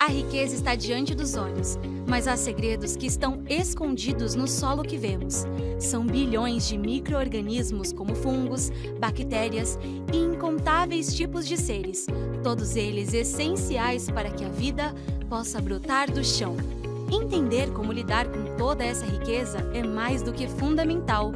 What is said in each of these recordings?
A riqueza está diante dos olhos, mas há segredos que estão escondidos no solo que vemos. São bilhões de micro-organismos como fungos, bactérias e incontáveis tipos de seres, todos eles essenciais para que a vida possa brotar do chão. Entender como lidar com toda essa riqueza é mais do que fundamental.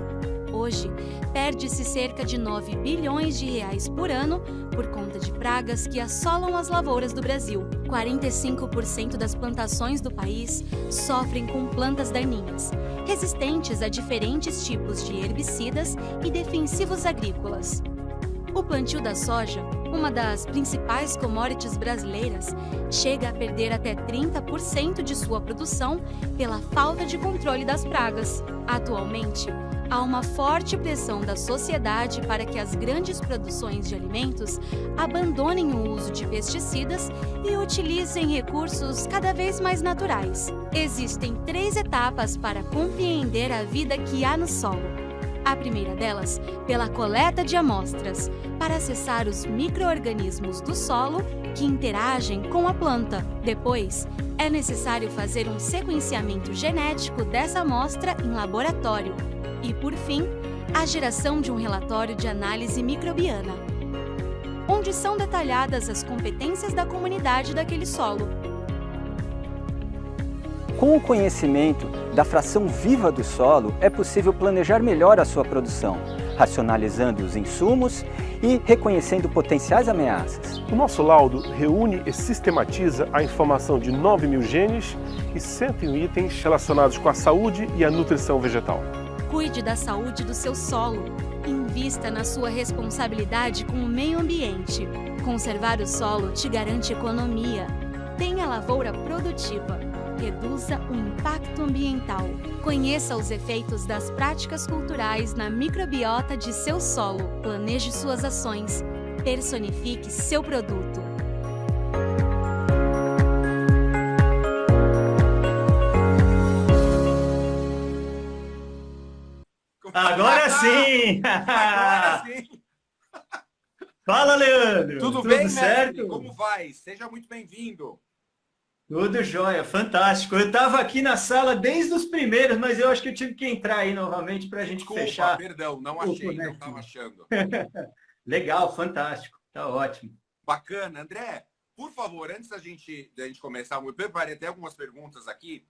Hoje, perde-se cerca de 9 bilhões de reais por ano por conta de pragas que assolam as lavouras do Brasil. 45% das plantações do país sofrem com plantas daninhas, resistentes a diferentes tipos de herbicidas e defensivos agrícolas. O plantio da soja, uma das principais commodities brasileiras, chega a perder até 30% de sua produção pela falta de controle das pragas. Atualmente, há uma forte pressão da sociedade para que as grandes produções de alimentos abandonem o uso de pesticidas e utilizem recursos cada vez mais naturais. Existem 3 etapas para compreender a vida que há no solo. A primeira delas, pela coleta de amostras, para acessar os micro-organismos do solo que interagem com a planta. Depois, é necessário fazer um sequenciamento genético dessa amostra em laboratório. E, por fim, a geração de um relatório de análise microbiana, onde são detalhadas as competências da comunidade daquele solo. Com o conhecimento da fração viva do solo, é possível planejar melhor a sua produção, racionalizando os insumos e reconhecendo potenciais ameaças. O nosso laudo reúne e sistematiza a informação de 9.000 genes e 101 itens relacionados com a saúde e a nutrição vegetal. Cuide da saúde do seu solo. Invista na sua responsabilidade com o meio ambiente. Conservar o solo te garante economia. Tenha lavoura produtiva. Reduza o impacto ambiental. Conheça os efeitos das práticas culturais na microbiota de seu solo. Planeje suas ações. Personifique seu produto. Agora sim! Agora sim! Fala, Leandro! Tudo bem, certo? mestre? Como vai? Seja muito bem-vindo. Tudo jóia, fantástico. Eu estava aqui na sala desde os primeiros, mas eu acho que eu tive que entrar aí novamente para a gente fechar. Perdão, não achei, não estava achando. Legal, fantástico, tá ótimo. Bacana. André, por favor, antes da gente começar, eu preparei até algumas perguntas aqui.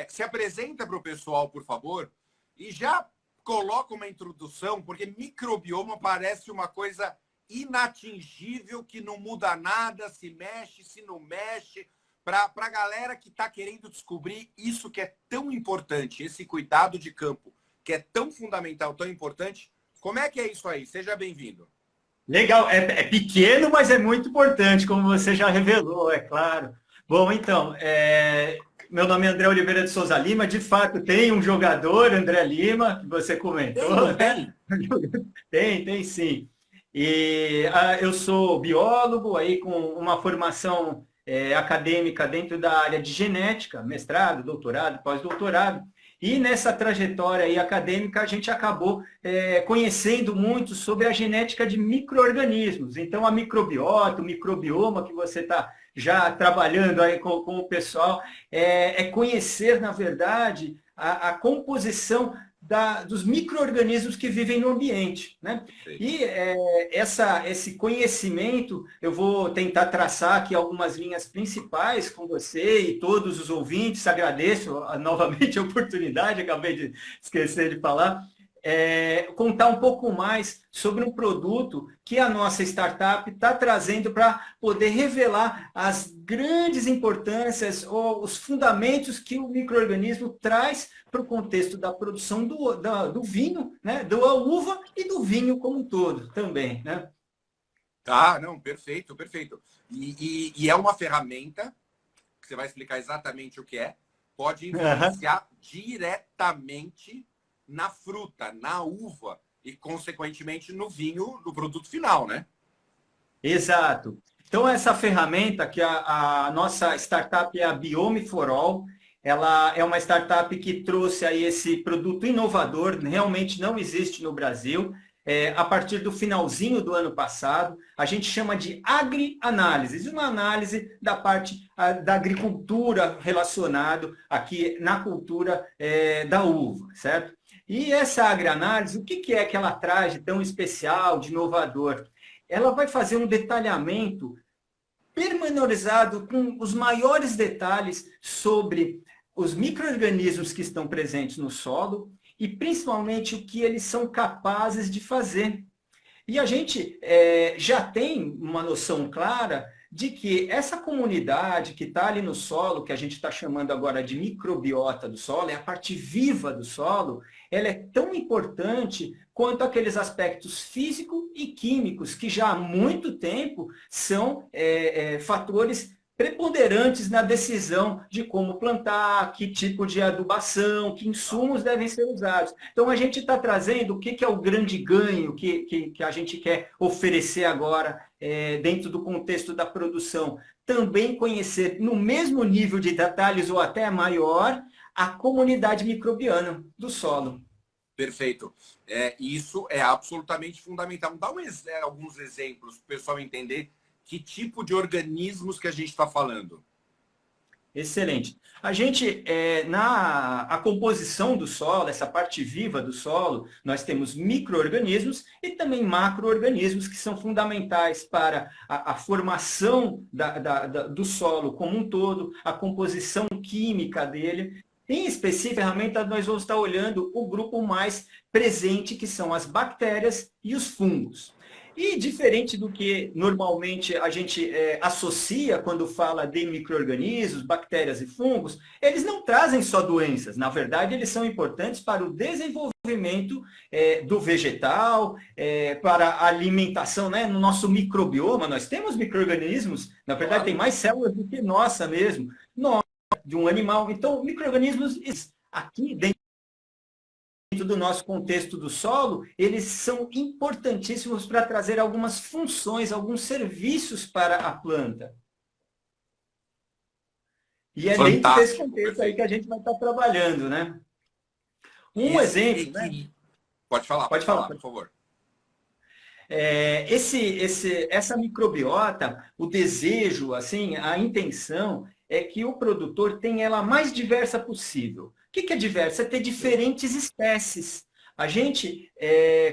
Se apresenta para o pessoal, por favor, e já coloca uma introdução, porque microbioma parece uma coisa inatingível, que não muda nada, se mexe, se não mexe. Para a galera que está querendo descobrir isso que é tão importante, esse cuidado de campo, que é tão fundamental, tão importante, como é que é isso aí? Seja bem-vindo. Legal, é pequeno, mas é muito importante, como você já revelou, é claro. Bom, então, meu nome é André Oliveira de Souza Lima, de fato tem um jogador, André Lima, que você comentou. Tem sim. E eu sou biólogo, aí com uma formação acadêmica dentro da área de genética, mestrado, doutorado, pós-doutorado, e nessa trajetória aí acadêmica a gente acabou conhecendo muito sobre a genética de micro-organismos. Então a microbiota, o microbioma que você está já trabalhando aí com o pessoal, é conhecer, na verdade, a composição dos micro-organismos que vivem no ambiente, né? E esse conhecimento, eu vou tentar traçar aqui algumas linhas principais com você e todos os ouvintes. Agradeço novamente a oportunidade, acabei de esquecer de falar. Contar um pouco mais sobre um produto que a nossa startup está trazendo para poder revelar as grandes importâncias ou os fundamentos que o micro-organismo traz para o contexto da produção do vinho, né, da uva e do vinho como um todo também, né? Tá, não, perfeito, perfeito. E é uma ferramenta, que você vai explicar exatamente o que é, pode influenciar diretamente na fruta, na uva e, consequentemente, no vinho, no produto final, né? Exato. Então, essa ferramenta, que a nossa startup é a Biome for All, ela é uma startup que trouxe aí esse produto inovador, realmente não existe no Brasil. a partir do finalzinho do ano passado, a gente chama de agri-análise, uma análise da parte da agricultura relacionado aqui na cultura da uva, certo? E essa agri-análise, o que é que ela traz de tão especial, de inovador? Ela vai fazer um detalhamento pormenorizado com os maiores detalhes sobre os micro-organismos que estão presentes no solo e principalmente o que eles são capazes de fazer. E a gente já tem uma noção clara de que essa comunidade que está ali no solo, que a gente está chamando agora de microbiota do solo, é a parte viva do solo, ela é tão importante quanto aqueles aspectos físicos e químicos que já há muito tempo são fatores preponderantes na decisão de como plantar, que tipo de adubação, que insumos devem ser usados. Então, a gente está trazendo o que é o grande ganho que a gente quer oferecer agora dentro do contexto da produção. Também conhecer, no mesmo nível de detalhes ou até maior, a comunidade microbiana do solo. Perfeito. Isso é absolutamente fundamental. Dá alguns exemplos para o pessoal entender que tipo de organismos que a gente está falando. Excelente. A gente, a composição do solo, essa parte viva do solo, nós temos micro-organismos e também macro-organismos que são fundamentais para a formação do solo como um todo, a composição química dele. Em especificamente, nós vamos estar olhando o grupo mais presente, que são as bactérias e os fungos. E diferente do que normalmente a gente associa quando fala de micro-organismos, bactérias e fungos, eles não trazem só doenças. Na verdade, eles são importantes para o desenvolvimento do vegetal, para a alimentação, né? No nosso microbioma, nós temos micro-organismos, na verdade, tem mais células do que nossa mesmo, de um animal. Então, micro-organismos aqui dentro do nosso contexto do solo, eles são importantíssimos para trazer algumas funções, alguns serviços para a planta. E é dentro desse contexto aí que a gente vai estar trabalhando, né? Exemplo, né? Pode falar, por favor. Essa microbiota, o desejo, assim, a intenção é que o produtor tenha ela a mais diversa possível. O que é diverso? É ter diferentes espécies. A gente,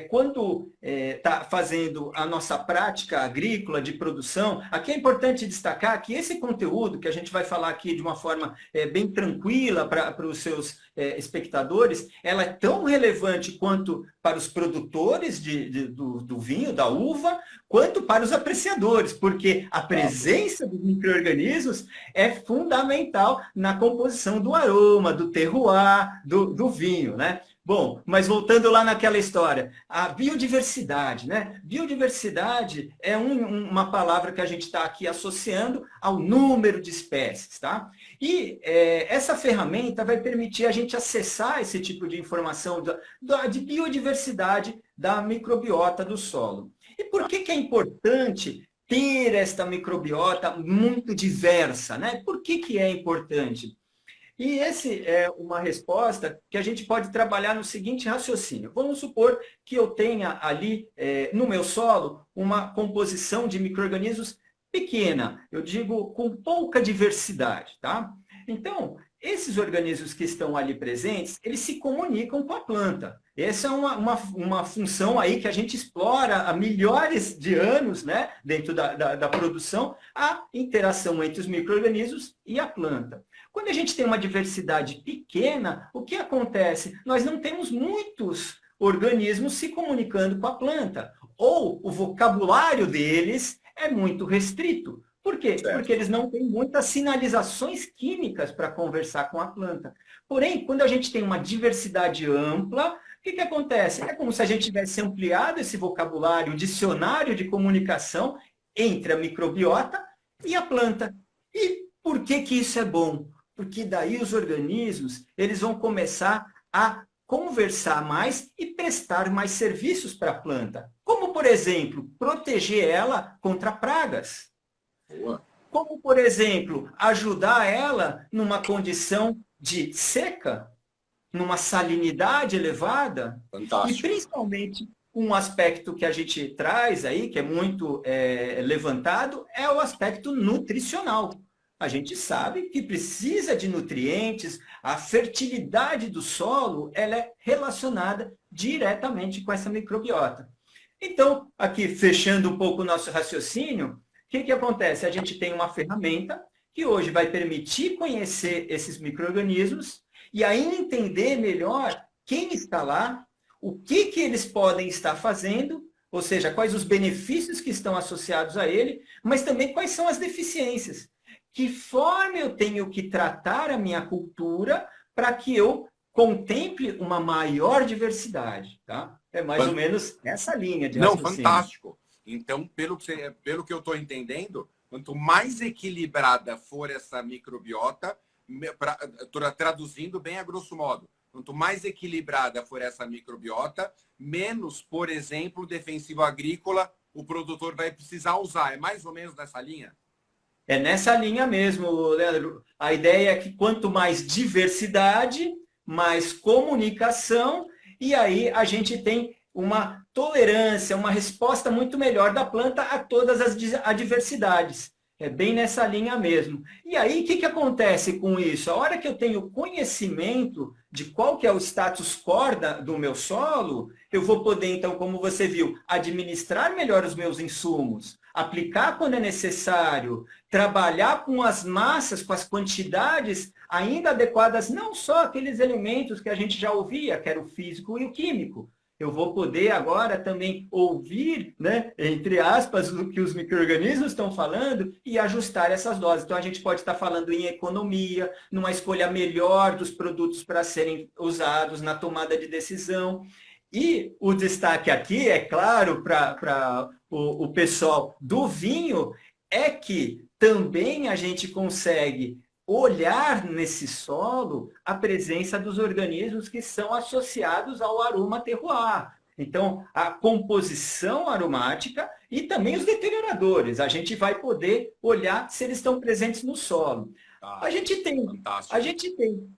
quando está fazendo a nossa prática agrícola de produção, aqui é importante destacar que esse conteúdo, que a gente vai falar aqui de uma forma bem tranquila para os seus espectadores, ela é tão relevante quanto para os produtores do vinho, da uva, quanto para os apreciadores, porque a presença dos micro-organismos é fundamental na composição do aroma, do terroir, do vinho, né? Bom, mas voltando lá naquela história, a biodiversidade, né? Biodiversidade é uma palavra que a gente está aqui associando ao número de espécies, tá? E essa ferramenta vai permitir a gente acessar esse tipo de informação de biodiversidade da microbiota do solo. E por que é importante ter esta microbiota muito diversa, né? Por que é importante? E esse é uma resposta que a gente pode trabalhar no seguinte raciocínio. Vamos supor que eu tenha ali no meu solo uma composição de micro-organismos pequena, eu digo com pouca diversidade, tá? Então, esses organismos que estão ali presentes, eles se comunicam com a planta. Essa é uma função aí que a gente explora há milhares de anos, né, dentro da produção, a interação entre os micro-organismos e a planta. Quando a gente tem uma diversidade pequena, o que acontece? Nós não temos muitos organismos se comunicando com a planta, ou o vocabulário deles é muito restrito. Por quê? Certo. Porque eles não têm muitas sinalizações químicas para conversar com a planta. Porém, quando a gente tem uma diversidade ampla, o que acontece? É como se a gente tivesse ampliado esse vocabulário, o dicionário de comunicação entre a microbiota e a planta. E por que isso é bom? Porque daí os organismos eles vão começar a conversar mais e prestar mais serviços para a planta. Como, por exemplo, proteger ela contra pragas. Boa. Como, por exemplo, ajudar ela numa condição de seca, numa salinidade elevada. Fantástico. E, principalmente, um aspecto que a gente traz aí, que é muito levantado, é o aspecto nutricional. A gente sabe que precisa de nutrientes, a fertilidade do solo ela é relacionada diretamente com essa microbiota. Então, aqui fechando um pouco o nosso raciocínio, o que acontece? A gente tem uma ferramenta que hoje vai permitir conhecer esses micro-organismos e ainda entender melhor quem está lá, o que eles podem estar fazendo, ou seja, quais os benefícios que estão associados a ele, mas também quais são as deficiências. Que forma eu tenho que tratar a minha cultura para que eu contemple uma maior diversidade, tá? É mais ou menos essa linha de raciocínio. Não, fantástico. Então, pelo que eu estou entendendo, quanto mais equilibrada for essa microbiota, traduzindo bem a grosso modo, quanto mais equilibrada for essa microbiota, menos, por exemplo, defensivo agrícola o produtor vai precisar usar. É mais ou menos nessa linha? É nessa linha mesmo, Leandro. A ideia é que quanto mais diversidade, mais comunicação, e aí a gente tem uma tolerância, uma resposta muito melhor da planta a todas as adversidades. É bem nessa linha mesmo. E aí, o que acontece com isso? A hora que eu tenho conhecimento de qual que é o status quo do meu solo, eu vou poder, então, como você viu, administrar melhor os meus insumos, aplicar quando é necessário, trabalhar com as massas, com as quantidades ainda adequadas, não só aqueles elementos que a gente já ouvia, que era o físico e o químico. Eu vou poder agora também ouvir, né, entre aspas, o que os micro-organismos estão falando e ajustar essas doses. Então, a gente pode estar falando em economia, numa escolha melhor dos produtos para serem usados na tomada de decisão. E o destaque aqui, é claro, para o pessoal do vinho, é que também a gente consegue olhar nesse solo a presença dos organismos que são associados ao aroma terroir. Então, a composição aromática e também os deterioradores. A gente vai poder olhar se eles estão presentes no solo. A gente tem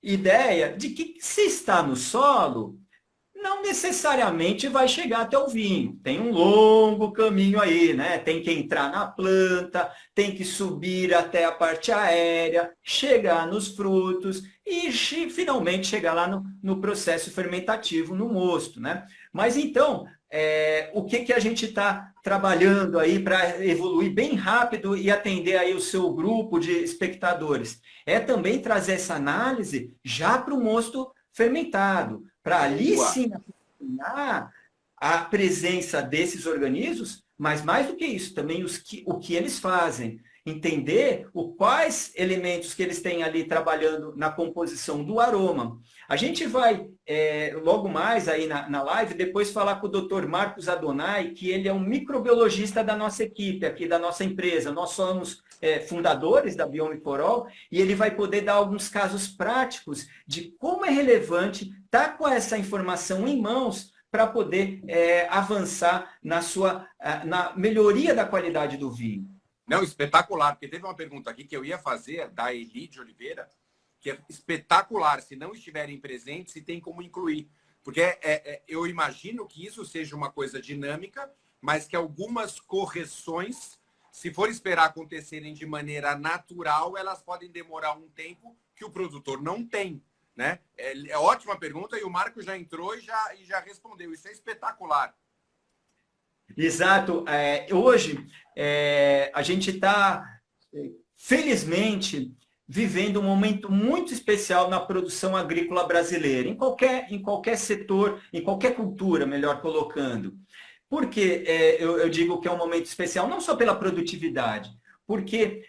ideia de que se está no solo, não necessariamente vai chegar até o vinho. Tem um longo caminho aí, né? Tem que entrar na planta, tem que subir até a parte aérea, chegar nos frutos e finalmente chegar lá no processo fermentativo, no mosto, né? Mas então, o que a gente está trabalhando aí para evoluir bem rápido e atender aí o seu grupo de espectadores? É também trazer essa análise já para o mosto fermentado, para ali sim afinar a presença desses organismos, mas mais do que isso, também o que eles fazem, entender quais elementos que eles têm ali trabalhando na composição do aroma. A gente vai, logo mais aí na live, depois falar com o Dr. Marcos Adonai, que ele é um microbiologista da nossa equipe, aqui da nossa empresa. Nós somos fundadores da Biome For All, e ele vai poder dar alguns casos práticos de como é relevante estar com essa informação em mãos para poder avançar na melhoria da qualidade do vinho. Não, espetacular, porque teve uma pergunta aqui que eu ia fazer, da Eli de Oliveira, que é espetacular, se não estiverem presentes, se tem como incluir. Porque eu imagino que isso seja uma coisa dinâmica, mas que algumas correções, se for esperar acontecerem de maneira natural, elas podem demorar um tempo que o produtor não tem, né? É ótima pergunta e o Marco já entrou e já respondeu. Isso é espetacular. Exato. Hoje, a gente está, felizmente, vivendo um momento muito especial na produção agrícola brasileira, em qualquer setor, em qualquer cultura, melhor colocando. Por que eu digo que é um momento especial? Não só pela produtividade, porque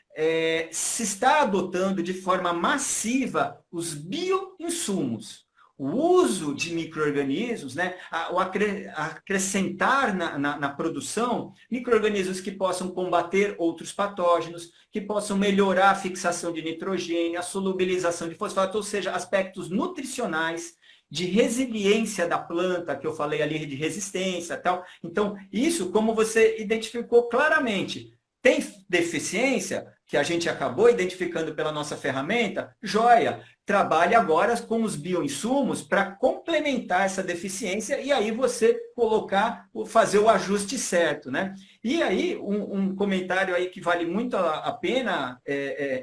se está adotando de forma massiva os bioinsumos. O uso de micro-organismos, né? O acrescentar na produção micro-organismos que possam combater outros patógenos, que possam melhorar a fixação de nitrogênio, a solubilização de fosfato, ou seja, aspectos nutricionais, de resiliência da planta, que eu falei ali de resistência e tal. Então, isso, como você identificou claramente, tem deficiência, que a gente acabou identificando pela nossa ferramenta, joia, trabalhe agora com os bioinsumos para complementar essa deficiência e aí você fazer o ajuste certo, né? E aí, um comentário aí que vale muito a pena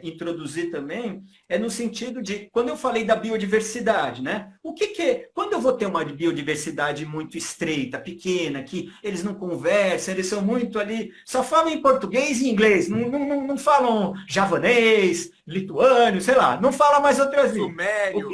introduzir também, é no sentido de, quando eu falei da biodiversidade, né? Quando eu vou ter uma biodiversidade muito estreita, pequena, que eles não conversam, eles são muito ali, só falam em português e inglês, não falam javanês, lituano, sei lá, não fala mais outras línguas. Sumério.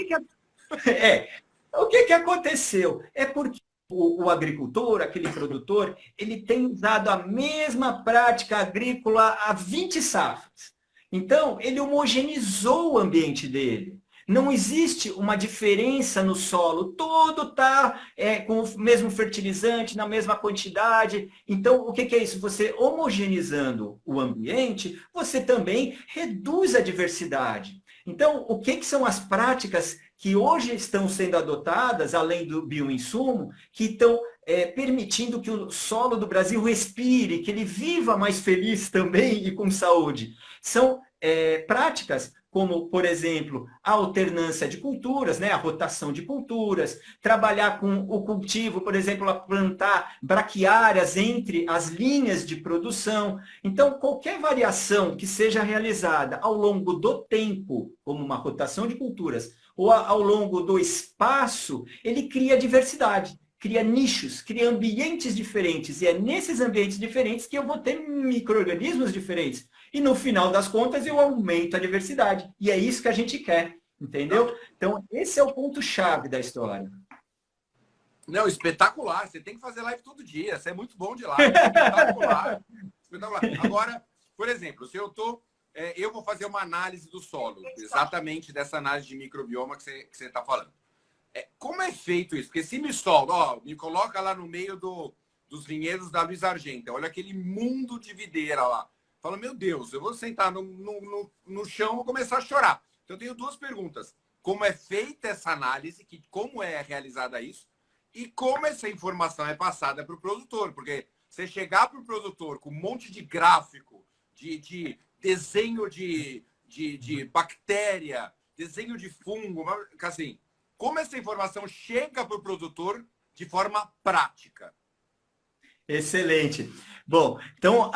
O que aconteceu? É porque o agricultor, aquele produtor, ele tem usado a mesma prática agrícola há 20 safras. Então, ele homogeneizou o ambiente dele. Não existe uma diferença no solo, todo está com o mesmo fertilizante, na mesma quantidade. Então, o que é isso? Você homogeneizando o ambiente, você também reduz a diversidade. Então, o que são as práticas que hoje estão sendo adotadas, além do bioinsumo, que estão permitindo que o solo do Brasil respire, que ele viva mais feliz também e com saúde? São práticas como, por exemplo, a alternância de culturas, né? A rotação de culturas, trabalhar com o cultivo, por exemplo, a plantar braquiárias entre as linhas de produção. Então, qualquer variação que seja realizada ao longo do tempo, como uma rotação de culturas, ou ao longo do espaço, ele cria diversidade, cria nichos, cria ambientes diferentes. E é nesses ambientes diferentes que eu vou ter micro-organismos diferentes. E no final das contas eu aumento a diversidade. E é isso que a gente quer, entendeu? Então, esse é o ponto-chave da história. Não, espetacular. Você tem que fazer live todo dia. Você é muito bom de live. Espetacular. Espetacular. Agora, por exemplo, se eu vou fazer uma análise do solo, exatamente dessa análise de microbioma que você está falando. Como é feito isso? Porque se me coloca lá no meio dos vinhedos da Luiz Argenta, olha aquele mundo de videira lá. Fala, meu Deus, eu vou sentar no chão e vou começar a chorar. Então, eu tenho duas perguntas. Como é feita essa análise, como é realizada isso, e como essa informação é passada para o produtor? Porque você chegar para o produtor com um monte de gráfico, de desenho de bactéria, desenho de fungo, assim, como essa informação chega para o produtor de forma prática? Excelente. Bom, então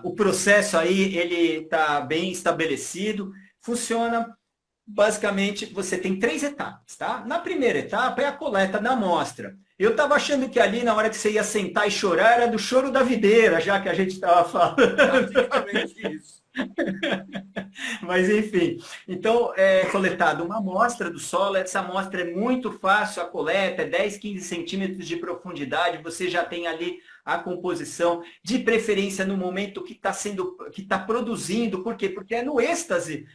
o processo aí, ele está bem estabelecido, funciona, basicamente, você tem 3 etapas, tá? Na primeira etapa é a coleta da amostra. Eu estava achando que ali, na hora que você ia sentar e chorar, era do choro da videira, já que a gente estava falando. Basicamente isso. Mas, enfim, então é coletada uma amostra do solo, essa amostra é muito fácil a coleta, é 10, 15 centímetros de profundidade, você já tem ali a composição, de preferência no momento que está produzindo, por quê? Porque é no êxtase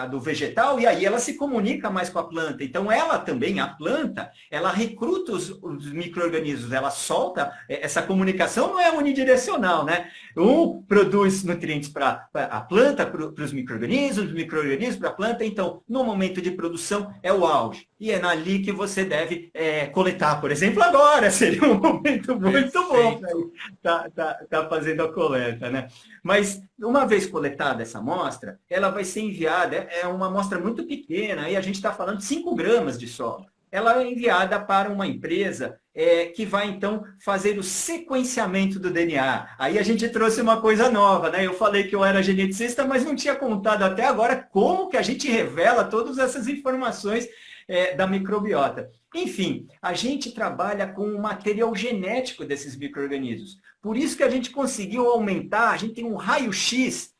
do vegetal, e aí ela se comunica mais com a planta. Então, ela também, a planta, ela recruta os micro-organismos, ela solta, essa comunicação não é unidirecional, né? Um produz nutrientes para a planta, para os micro-organismos para a planta, então, no momento de produção, é o auge. E é ali que você deve coletar, por exemplo, agora, seria um momento muito bom tá fazendo a coleta, né? Mas, uma vez coletada essa amostra, ela vai ser enviada, é uma amostra muito pequena, aí a gente está falando de 5 gramas de solo. Ela é enviada para uma empresa que vai, então, fazer o sequenciamento do DNA. Aí a gente trouxe uma coisa nova, né? Eu falei que eu era geneticista, mas não tinha contado até agora como que a gente revela todas essas informações da microbiota. Enfim, a gente trabalha com o material genético desses micro-organismos. Por isso que a gente conseguiu aumentar, a gente tem um raio-x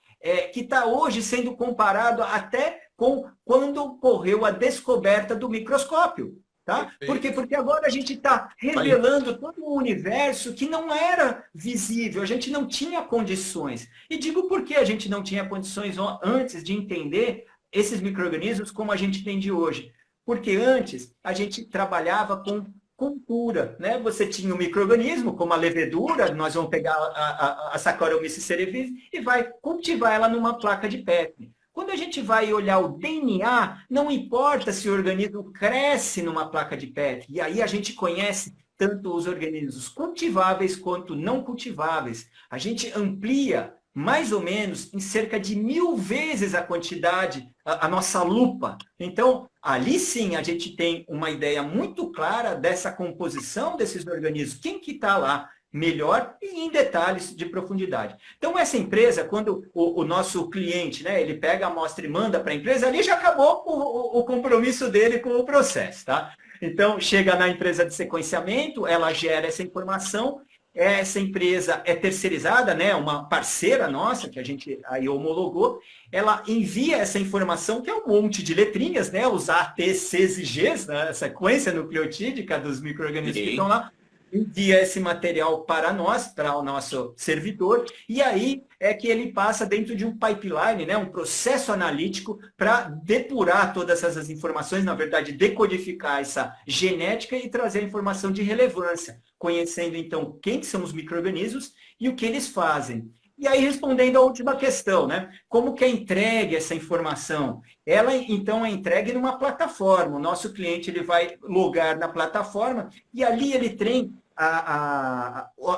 que está hoje sendo comparado até com quando ocorreu a descoberta do microscópio. Tá? Por quê? Porque agora a gente está revelando todo um universo que não era visível, a gente não tinha condições. E digo por que a gente não tinha condições antes de entender esses micro-organismos como a gente tem de hoje. Porque antes a gente trabalhava com cultura, né? Você tinha um micro-organismo, como a levedura, nós vamos pegar a Saccharomyces cerevisiae e vai cultivar ela numa placa de Petri. Quando a gente vai olhar o DNA, não importa se o organismo cresce numa placa de Petri, e aí a gente conhece tanto os organismos cultiváveis quanto não cultiváveis. A gente amplia mais ou menos em cerca de 1000 vezes a quantidade, a nossa lupa. Então, ali sim a gente tem uma ideia muito clara dessa composição desses organismos, quem que está lá melhor e em detalhes de profundidade. Então, essa empresa, quando o nosso cliente, né, ele pega a amostra e manda para a empresa, ali já acabou o compromisso dele com o processo, tá? Então, chega na empresa de sequenciamento, ela gera essa informação, essa empresa é terceirizada, né, uma parceira nossa, que a gente aí homologou, ela envia essa informação, que é um monte de letrinhas, né, os A, T, Cs e Gs, né, a sequência nucleotídica dos micro-organismos que estão lá, envia esse material para nós, para o nosso servidor, e aí é que ele passa dentro de um pipeline, né, um processo analítico para depurar todas essas informações, na verdade, decodificar essa genética e trazer a informação de relevância, conhecendo, então, quem são os micro-organismos e o que eles fazem. E aí, respondendo à última questão, né? Como que é entregue essa informação? Ela, então, é entregue numa plataforma. O nosso cliente ele vai logar na plataforma e ali ele tem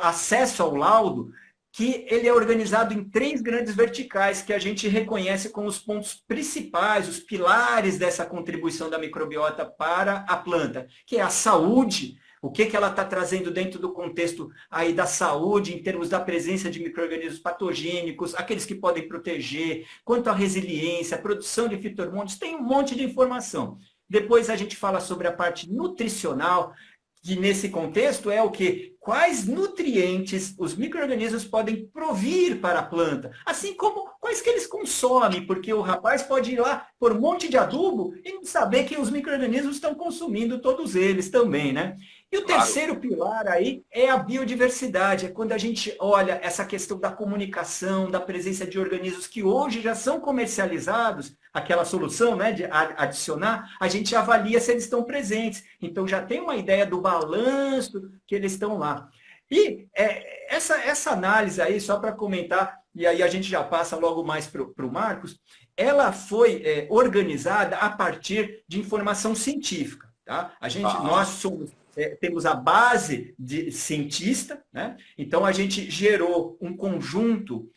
acesso ao laudo, que ele é organizado em 3 grandes verticais que a gente reconhece como os pontos principais, os pilares dessa contribuição da microbiota para a planta, que é a saúde, o que ela está trazendo dentro do contexto aí da saúde, em termos da presença de micro-organismos patogênicos, aqueles que podem proteger, quanto à resiliência, a produção de fito-hormônios, tem um monte de informação. Depois a gente fala sobre a parte nutricional, que nesse contexto é o quê? Quais nutrientes os micro-organismos podem provir para a planta, assim como quais que eles consomem, porque o rapaz pode ir lá por um monte de adubo e não saber que os micro-organismos estão consumindo todos eles também, né? E o terceiro pilar aí é a biodiversidade, é quando a gente olha essa questão da comunicação, da presença de organismos que hoje já são comercializados, aquela solução, né, de adicionar, a gente avalia se eles estão presentes. Então já tem uma ideia do balanço que eles estão lá. E essa análise aí, só para comentar, e aí a gente já passa logo mais para o Marcos, ela foi organizada a partir de informação científica. Tá? Nós temos a base de cientista, né? Então a gente gerou um conjunto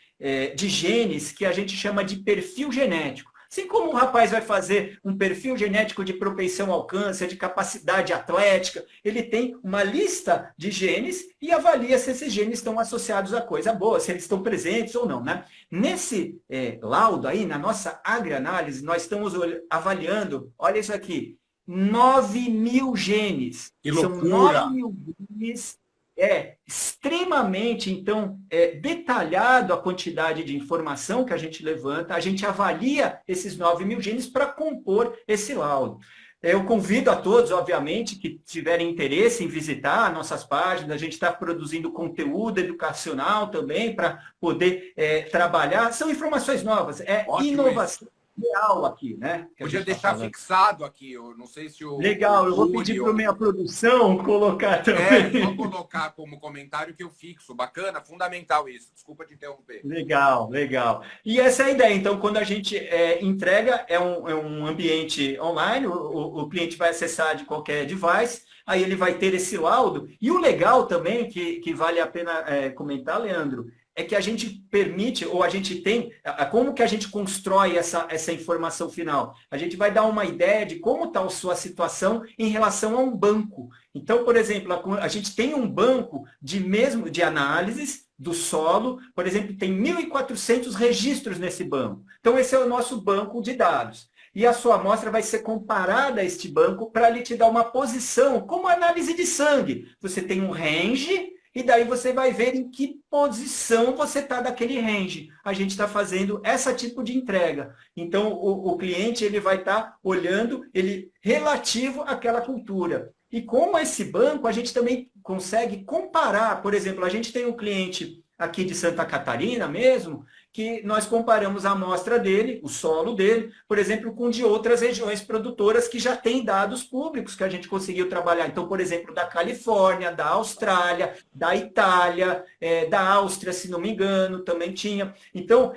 de genes que a gente chama de perfil genético. Assim como o rapaz vai fazer um perfil genético de propensão ao câncer, de capacidade atlética, ele tem uma lista de genes e avalia se esses genes estão associados a coisa boa, se eles estão presentes ou não, né? Nesse laudo aí, na nossa agrianálise, nós estamos avaliando, olha isso aqui, 9.000 genes. Que loucura! São 9.000 genes. É extremamente, então, detalhado a quantidade de informação que a gente levanta, a gente avalia esses 9.000 genes para compor esse laudo. Eu convido a todos, obviamente, que tiverem interesse em visitar nossas páginas, a gente está produzindo conteúdo educacional também para poder trabalhar. São informações novas, inovação real aqui, né? Podia deixar fixado aqui, eu não sei se o... Legal, eu vou pedir para a minha produção colocar também. Só colocar como comentário que eu fixo. Bacana, fundamental isso. Desculpa te interromper. Legal, legal. E essa é a ideia. Então, quando a gente entrega, é um ambiente online, o cliente vai acessar de qualquer device, aí ele vai ter esse laudo. E o legal também, que vale a pena comentar, Leandro, é que a gente permite, ou a gente tem, como que a gente constrói essa informação final? A gente vai dar uma ideia de como está a sua situação em relação a um banco. Então, por exemplo, a gente tem um banco de análises do solo, por exemplo, tem 1.400 registros nesse banco. Então, esse é o nosso banco de dados. E a sua amostra vai ser comparada a este banco para ele te dar uma posição, como análise de sangue. Você tem um range, e daí você vai ver em que posição você está daquele range. A gente está fazendo esse tipo de entrega. Então, o cliente ele vai estar olhando ele relativo àquela cultura. E com esse banco, a gente também consegue comparar. Por exemplo, a gente tem um cliente aqui de Santa Catarina mesmo, que nós comparamos a amostra dele, o solo dele, por exemplo, com de outras regiões produtoras que já têm dados públicos que a gente conseguiu trabalhar. Então, por exemplo, da Califórnia, da Austrália, da Itália, da Áustria, se não me engano, também tinha. Então,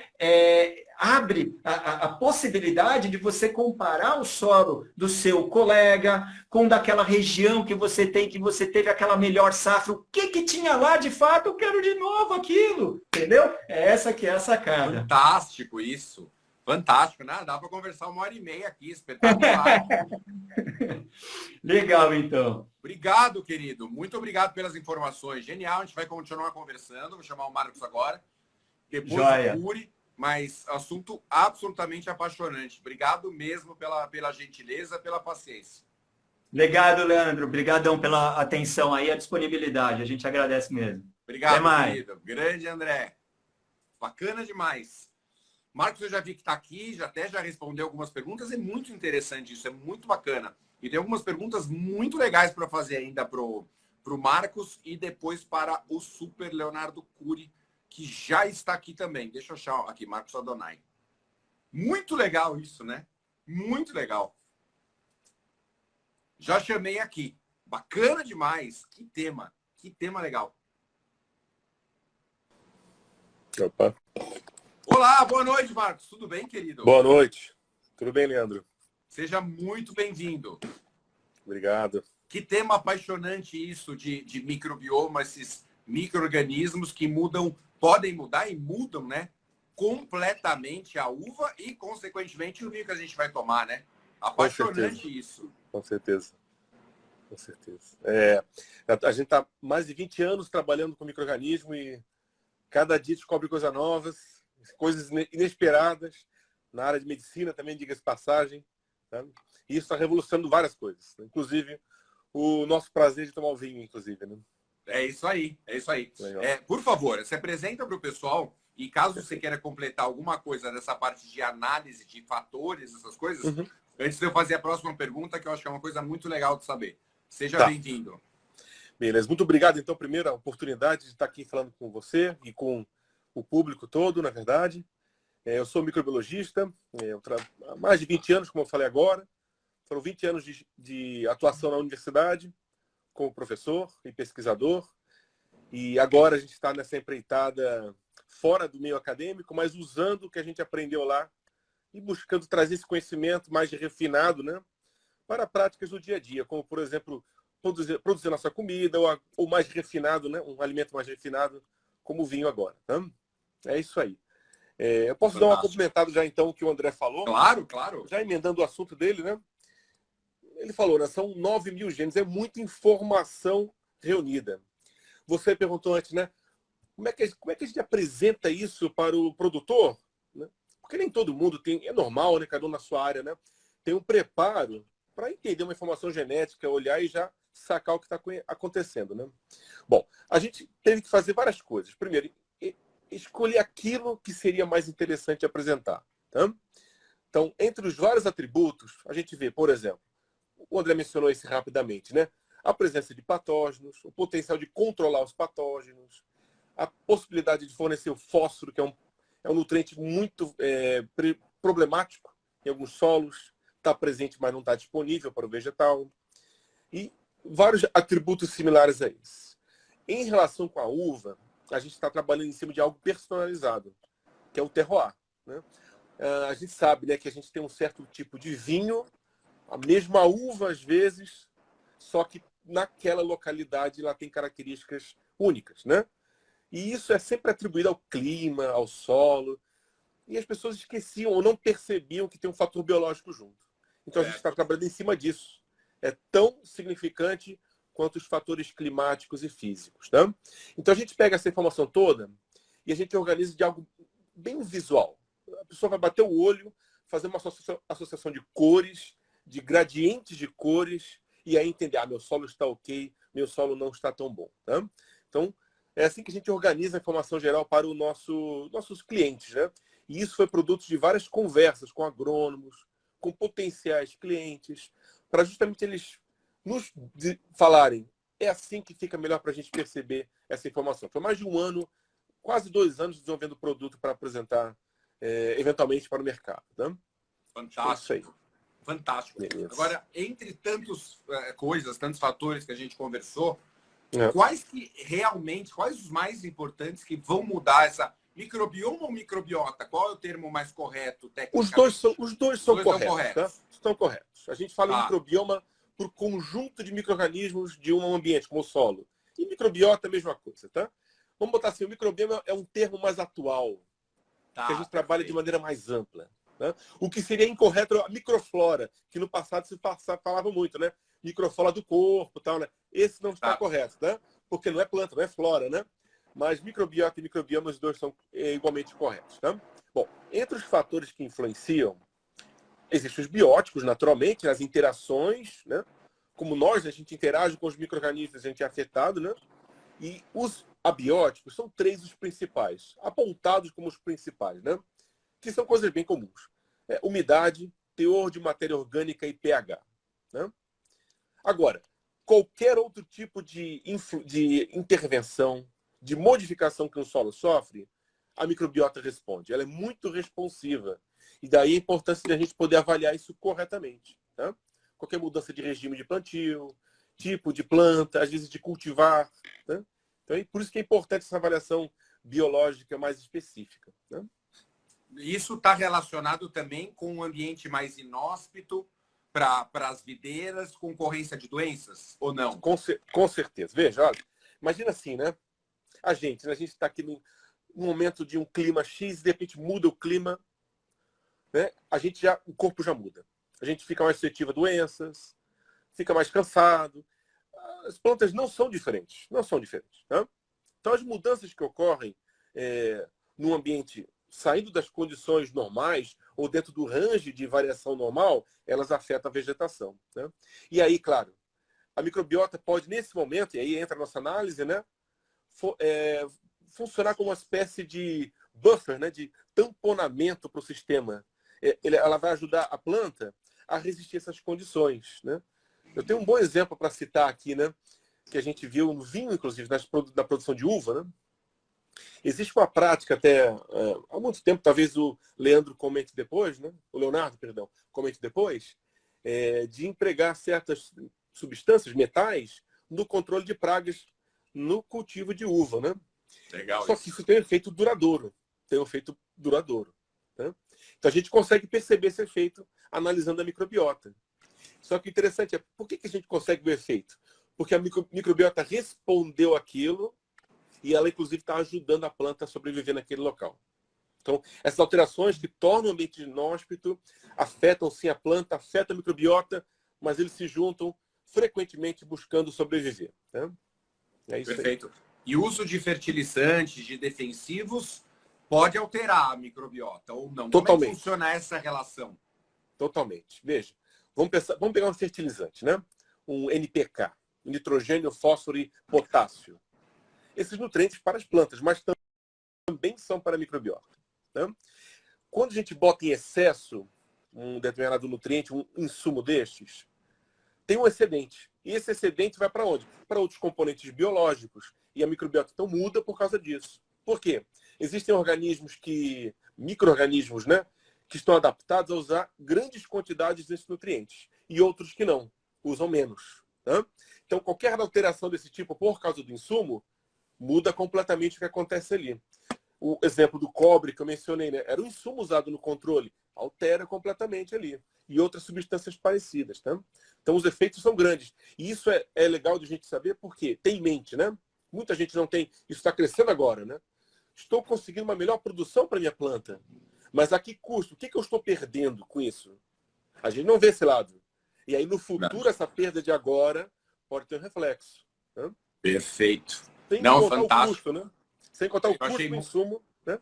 abre a possibilidade de você comparar o solo do seu colega com daquela região que você tem, que você teve aquela melhor safra. O que tinha lá de fato? Eu quero de novo aquilo, entendeu? É essa que é a sacada. Fantástico isso. Fantástico, né? Dá para conversar 1h30 aqui, espetacular. Legal, então. Obrigado, querido. Muito obrigado pelas informações. Genial, a gente vai continuar conversando. Vou chamar o Marcos agora. Depois Joia. o Curi, mas assunto absolutamente apaixonante. Obrigado mesmo pela gentileza, pela paciência. Obrigado, Leandro. Obrigadão pela atenção aí, a disponibilidade. A gente agradece mesmo. Obrigado, Até mais. querido. Grande André. Bacana demais. Marcos, eu já vi que está aqui, já respondeu algumas perguntas. É muito interessante isso, é muito bacana. E tem algumas perguntas muito legais para fazer ainda para o Marcos e depois para o Super Leonardo Curi, que já está aqui também. Deixa eu achar aqui, Marcos Adonai. Muito legal isso, né? Muito legal. Já chamei aqui. Bacana demais. Que tema legal. Opa. Olá, boa noite, Marcos. Tudo bem, querido? Boa noite. Tudo bem, Leandro? Seja muito bem-vindo. Obrigado. Que tema apaixonante isso de microbioma, esses micro-organismos que podem mudar e mudam, né? Completamente a uva e, consequentemente, o vinho que a gente vai tomar, né? Apaixonante isso. Com certeza. Com certeza. A gente está mais de 20 anos trabalhando com micro-organismo e cada dia descobre coisas novas, coisas inesperadas. Na área de medicina também, diga-se passagem. Tá? E isso está revolucionando várias coisas. Inclusive, o nosso prazer de tomar o vinho, inclusive. Né? É isso aí, é isso aí. Por favor, se apresenta para o pessoal e caso você queira completar alguma coisa dessa parte de análise de fatores, essas coisas, antes de eu fazer a próxima pergunta, que eu acho que é uma coisa muito legal de saber. Seja bem-vindo. Beleza, muito obrigado. Então, primeiro, a oportunidade de estar aqui falando com você e com o público todo, na verdade. Eu sou microbiologista, há mais de 20 anos, como eu falei agora. Foram 20 anos de atuação na universidade, como professor e pesquisador. E agora a gente está nessa empreitada fora do meio acadêmico, mas usando o que a gente aprendeu lá e buscando trazer esse conhecimento mais refinado, né, para práticas do dia a dia, como, por exemplo, produzir nossa comida ou mais refinado, né, um alimento mais refinado, como o vinho agora. Tá? É isso aí. Eu posso dar uma complementada já, então, o que o André falou? Claro, claro. Já emendando o assunto dele, né? Ele falou, né? São 9.000 genes, é muita informação reunida. Você perguntou antes, né? Como é que a gente apresenta isso para o produtor? Né? Porque nem todo mundo tem, é normal, né? Cada um na sua área, né? Tem um preparo para entender uma informação genética, olhar e já sacar o que está acontecendo, né? Bom, a gente teve que fazer várias coisas. Primeiro, escolher aquilo que seria mais interessante apresentar. Tá? Então, entre os vários atributos, a gente vê, por exemplo, o André mencionou isso rapidamente, né? A presença de patógenos, o potencial de controlar os patógenos, a possibilidade de fornecer o fósforo, que é um nutriente muito problemático em alguns solos, está presente, mas não está disponível para o vegetal, e vários atributos similares a esses. Em relação com a uva, a gente está trabalhando em cima de algo personalizado, que é o terroir. Né? A gente sabe, né, que a gente tem um certo tipo de vinho, a mesma uva às vezes, só que naquela localidade ela tem características únicas. Né? E isso é sempre atribuído ao clima, ao solo, e as pessoas esqueciam ou não percebiam que tem um fator biológico junto. Então a gente está trabalhando em cima disso. É tão significante quanto os fatores climáticos e físicos. Tá? Então a gente pega essa informação toda e a gente organiza de algo bem visual. A pessoa vai bater o olho, fazer uma associação de cores, de gradientes de cores, e aí entender, meu solo está ok, meu solo não está tão bom. Tá? Então, é assim que a gente organiza a informação geral para os nossos clientes. Né? E isso foi produto de várias conversas com agrônomos, com potenciais clientes, para justamente eles nos falarem, é assim que fica melhor para a gente perceber essa informação. Foi mais de um ano, quase 2 anos, desenvolvendo o produto para apresentar eventualmente para o mercado. Tá? Fantástico. Fantástico. Beleza. Agora, entre tantas coisas, tantos fatores que a gente conversou, quais os mais importantes que vão mudar Microbioma ou microbiota? Qual é o termo mais correto Os tecnicamente? dois são corretos. Corretos. Tá? Estão corretos. A gente fala em microbioma por conjunto de micro-organismos de um ambiente, como o solo. E microbiota é a mesma coisa, tá? Vamos botar assim, o microbioma é um termo mais atual, que a gente trabalha de maneira mais ampla. Né? O que seria incorreto é a microflora, que no passado se falava muito, né? Microflora do corpo e tal, né? Esse não está correto, né? Porque não é planta, não é flora, né? Mas microbiota e microbioma, os dois são igualmente corretos, tá? Bom, entre os fatores que influenciam, existem os bióticos, naturalmente, as interações, né? Como nós, a gente interage com os micro-organismos, a gente é afetado, né? E os abióticos são 3 os principais, apontados como os principais, né? Que são coisas bem comuns. Umidade, teor de matéria orgânica e pH. Né? Agora, qualquer outro tipo de intervenção, de modificação que um solo sofre, a microbiota responde. Ela é muito responsiva. E daí a importância de a gente poder avaliar isso corretamente. Tá? Qualquer mudança de regime de plantio, tipo de planta, às vezes de cultivar. Tá? Então, por isso que é importante essa avaliação biológica mais específica. Né? Isso está relacionado também com um ambiente mais inóspito para as videiras, concorrência de doenças, ou não? Com certeza. Veja, olha, imagina assim, né? A gente está aqui num momento de um clima X, de repente muda o clima, né? O corpo já muda. A gente fica mais suscetível a doenças, fica mais cansado. As plantas não são diferentes, Tá? Então, as mudanças que ocorrem num ambiente saindo das condições normais ou dentro do range de variação normal, elas afetam a vegetação. Né? E aí, claro, a microbiota pode, nesse momento, e aí entra a nossa análise, né, funcionar como uma espécie de buffer, né, de tamponamento para o sistema. Ela vai ajudar a planta a resistir a essas condições. Né? Eu tenho um bom exemplo para citar aqui, né, que a gente viu no vinho, inclusive, na produção de uva. Né? Existe uma prática até há muito tempo, talvez o Leandro comente depois, né? O Leonardo, perdão, comente depois, de empregar certas substâncias, metais, no controle de pragas no cultivo de uva. Né? Legal. Só que isso tem um efeito duradouro. Né? Então a gente consegue perceber esse efeito analisando a microbiota. Só que o interessante é, por que a gente consegue ver o efeito? Porque a microbiota respondeu àquilo e ela, inclusive, está ajudando a planta a sobreviver naquele local. Então, essas alterações que tornam o ambiente inóspito afetam, sim, a planta, afetam a microbiota, mas eles se juntam frequentemente buscando sobreviver. Né? É isso. Perfeito. Aí. E o uso de fertilizantes, de defensivos, pode alterar a microbiota ou não? Totalmente. Como é que funciona essa relação? Totalmente. Veja, vamos pegar um fertilizante, né? Um NPK, nitrogênio, fósforo e potássio. Esses nutrientes para as plantas, mas também são para a microbiota. Né? Quando a gente bota em excesso um determinado nutriente, um insumo destes, tem um excedente. E esse excedente vai para onde? Para outros componentes biológicos. E a microbiota então muda por causa disso. Por quê? Existem micro-organismos, né, que estão adaptados a usar grandes quantidades desses nutrientes. E outros que não, usam menos. Né? Então, qualquer alteração desse tipo por causa do insumo, muda completamente o que acontece ali. O exemplo do cobre que eu mencionei, né? Era um insumo usado no controle, altera completamente ali. E outras substâncias parecidas. Tá? Então os efeitos são grandes. E isso é legal de a gente saber porque tem em mente, né? Muita gente não tem. Isso está crescendo agora, né? Estou conseguindo uma melhor produção para minha planta. Mas a que custo? O que eu estou perdendo com isso? A gente não vê esse lado. E aí no futuro essa perda de agora pode ter um reflexo. Né? Perfeito. Sem não, contar fantástico. o custo, né? Sem contar o custo do insumo, né?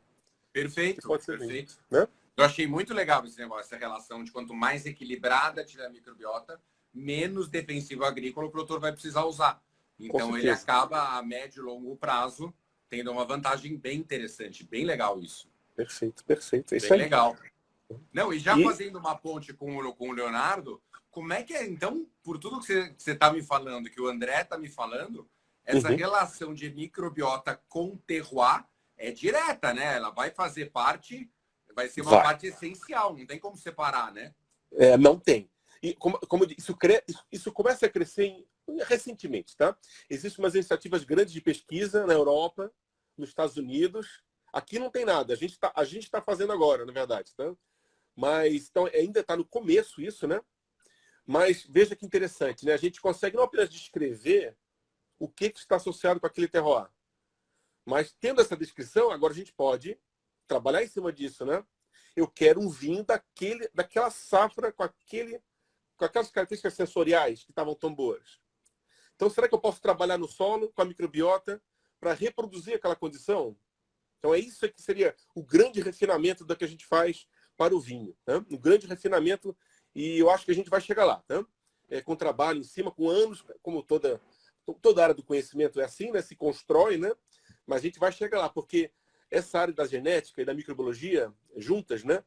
Perfeito, pode ser perfeito. Né? Eu achei muito legal esse negócio, essa relação de quanto mais equilibrada tiver a microbiota, menos defensivo agrícola o produtor vai precisar usar. Então ele acaba a médio e longo prazo tendo uma vantagem bem interessante, bem legal isso. Perfeito. Isso bem aí. legal. Não, e já fazendo uma ponte com o Leonardo, como é que é, então, por tudo que você está me falando, que o André está me falando, essa relação de microbiota com terroir é direta, né? Ela vai fazer parte, vai ser uma parte essencial, não tem como separar, né? Não tem. E como eu disse, isso começa a crescer recentemente, tá? Existem umas iniciativas grandes de pesquisa na Europa, nos Estados Unidos, Aqui não tem nada. A gente tá fazendo agora, na verdade. Tá? Mas então, ainda está no começo isso, né? Mas veja que interessante, né? A gente consegue não apenas descrever o que está associado com aquele terroir, mas tendo essa descrição, agora a gente pode trabalhar em cima disso, né? Eu quero um vinho daquela safra com aquelas características sensoriais que estavam tão boas. Então, será que eu posso trabalhar no solo, com a microbiota, para reproduzir aquela condição? Então, é isso que seria o grande refinamento da que a gente faz para o vinho. Né? Um grande refinamento, e eu acho que a gente vai chegar lá. Tá? Com trabalho em cima, com anos, como toda área do conhecimento é assim, né? Se constrói, né? Mas a gente vai chegar lá, porque essa área da genética e da microbiologia, juntas, né?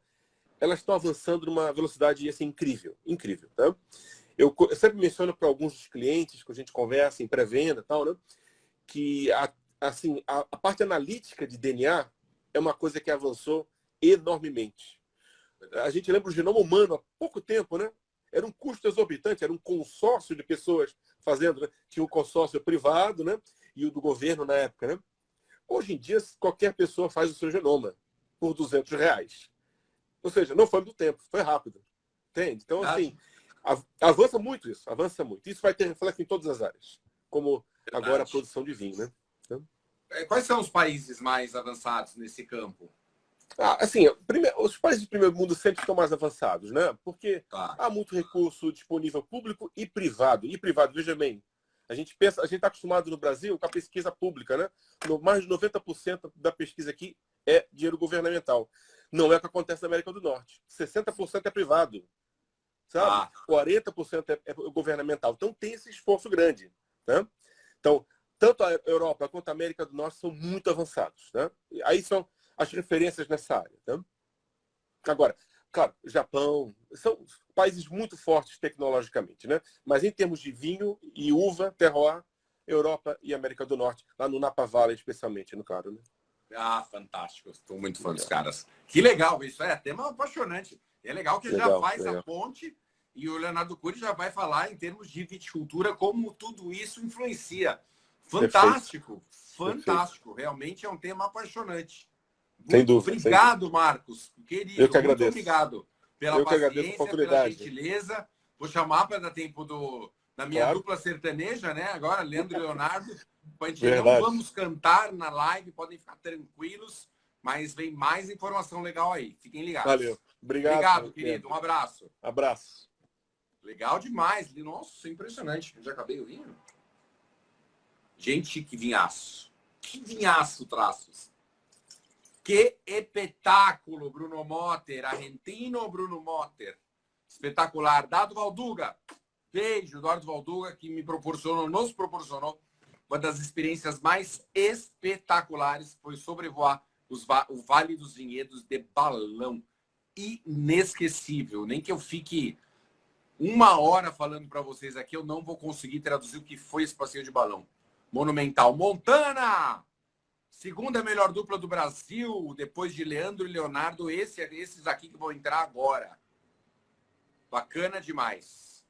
Elas estão avançando numa velocidade assim, incrível. Incrível. Tá? Eu sempre menciono para alguns dos clientes que a gente conversa em pré-venda e tal, né? Que a parte analítica de DNA é uma coisa que avançou enormemente. A gente lembra o genoma humano há pouco tempo, né? Era um custo exorbitante, era um consórcio de pessoas fazendo, né? Tinha um consórcio privado, né? E o do governo na época, né? Hoje em dia, qualquer pessoa faz o seu genoma por R$200. Ou seja, não foi muito tempo, foi rápido. Entende? Então, assim, avança muito isso, avança muito. Isso vai ter reflexo em todas as áreas, como agora a produção de vinho, né? Então... Quais são os países mais avançados nesse campo? Assim, os países de primeiro mundo sempre estão mais avançados, né? Porque há muito recurso disponível público e privado. E privado, veja bem, a gente está acostumado no Brasil com a pesquisa pública, né? Mais de 90% da pesquisa aqui é dinheiro governamental. Não é o que acontece na América do Norte. 60% é privado, sabe? 40% é governamental. Então tem esse esforço grande, né? Então, tanto a Europa quanto a América do Norte são muito avançados, né? Aí são as referências nessa área. Né? Agora, claro, Japão, são países muito fortes tecnologicamente, né? Mas em termos de vinho e uva, terroir, Europa e América do Norte, lá no Napa Valley especialmente, no caso, né? Fantástico. Estou muito fã dos caras. Que legal, isso é tema apaixonante. É legal que já faz a ponte e o Leonardo Cury já vai falar em termos de viticultura, como tudo isso influencia. Fantástico, perfeito. Fantástico. Perfeito. Realmente é um tema apaixonante. Sem dúvida. Obrigado, Marcos. Querido, eu que agradeço. Muito obrigado pela paciência, pela gentileza. Vou chamar para dar tempo da minha dupla sertaneja, né? Agora, Leandro e Leonardo. A gente não vamos cantar na live, podem ficar tranquilos, mas vem mais informação legal aí. Fiquem ligados. Valeu. Obrigado, querido. Um abraço. Abraço. Legal demais. Nossa, impressionante. Já acabei o vinho? Gente, que vinhaço. Que vinhaço, traços. Que espetáculo, Bruno Motter, argentino Bruno Motter. Espetacular. Dado Valduga. Beijo, Eduardo Valduga, que nos proporcionou uma das experiências mais espetaculares, foi sobrevoar o Vale dos Vinhedos de balão. Inesquecível. Nem que eu fique 1 hora falando para vocês aqui, eu não vou conseguir traduzir o que foi esse passeio de balão. Monumental. Montana! Segunda melhor dupla do Brasil, depois de Leandro e Leonardo, esses aqui que vão entrar agora. Bacana demais.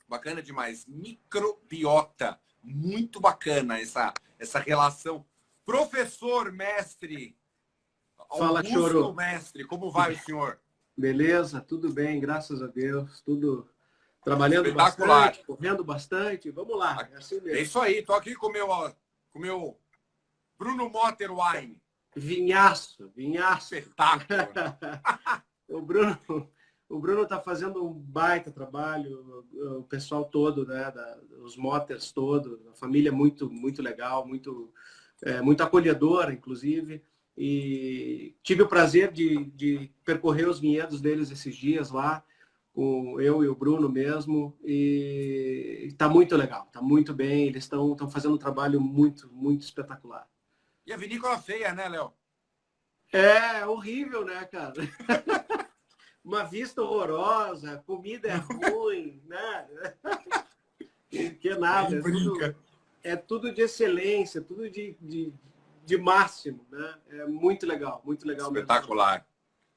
Bacana demais. Microbiota. Muito bacana essa relação. Professor, mestre. Fala, Choro. Mestre, como vai o senhor? Beleza, tudo bem, graças a Deus. Tudo trabalhando bastante, correndo bastante. Vamos lá. É assim mesmo. É isso aí. Tô aqui com o meu Bruno Motter Wine. Vinhaço. Espetáculo. O Bruno está fazendo um baita trabalho, o pessoal todo, né, os Motters todos, a família muito, muito legal, muito acolhedora, inclusive. E tive o prazer de percorrer os vinhedos deles esses dias lá, com eu e o Bruno mesmo, e está muito legal, está muito bem, eles estão fazendo um trabalho muito, muito espetacular. E a vinícola feia, né, Léo? É horrível, né, cara? Uma vista horrorosa, comida é ruim, né? Que nada, é tudo de excelência, tudo de máximo, né? É muito legal espetacular. Mesmo.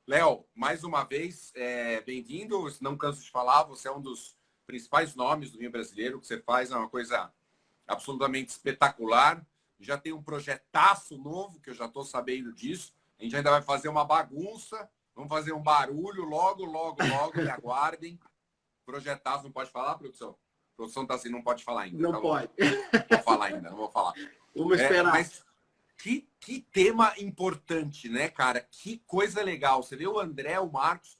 Léo, mais uma vez, bem-vindo. Não canso de falar, você é um dos principais nomes do vinho brasileiro. O que você faz é uma coisa absolutamente espetacular. já tem um projetaço novo, que eu já estou sabendo disso. A gente ainda vai fazer uma bagunça, vamos fazer um barulho logo, me aguardem. Projetaço, não pode falar, produção? A produção tá assim, não pode falar ainda. Não tá pode. Não vou falar ainda, não vou falar. Vamos esperar. Mas que tema importante, né, cara? Que coisa legal. Você vê o André, o Marcos,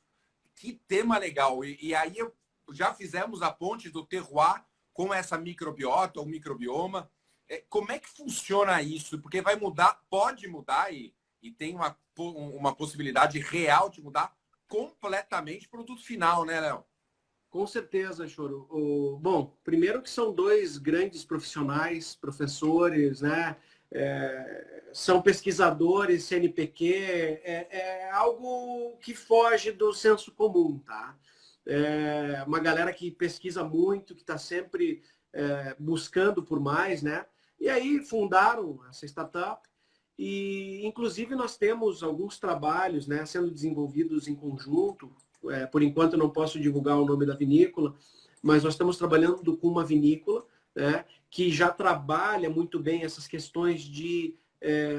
que tema legal. E aí já fizemos a ponte do terroir com essa microbiota ou microbioma. Como é que funciona isso? Porque vai mudar, pode mudar e tem uma possibilidade real de mudar completamente o produto final, né, Léo? Com certeza, Choro. Bom, primeiro que são dois grandes profissionais, professores, né? São pesquisadores, CNPq, é algo que foge do senso comum, tá? Uma galera que pesquisa muito, que está sempre buscando por mais, né? E aí fundaram essa startup e, inclusive, nós temos alguns trabalhos, né, sendo desenvolvidos em conjunto. Por enquanto eu não posso divulgar o nome da vinícola, mas nós estamos trabalhando com uma vinícola, né, que já trabalha muito bem essas questões de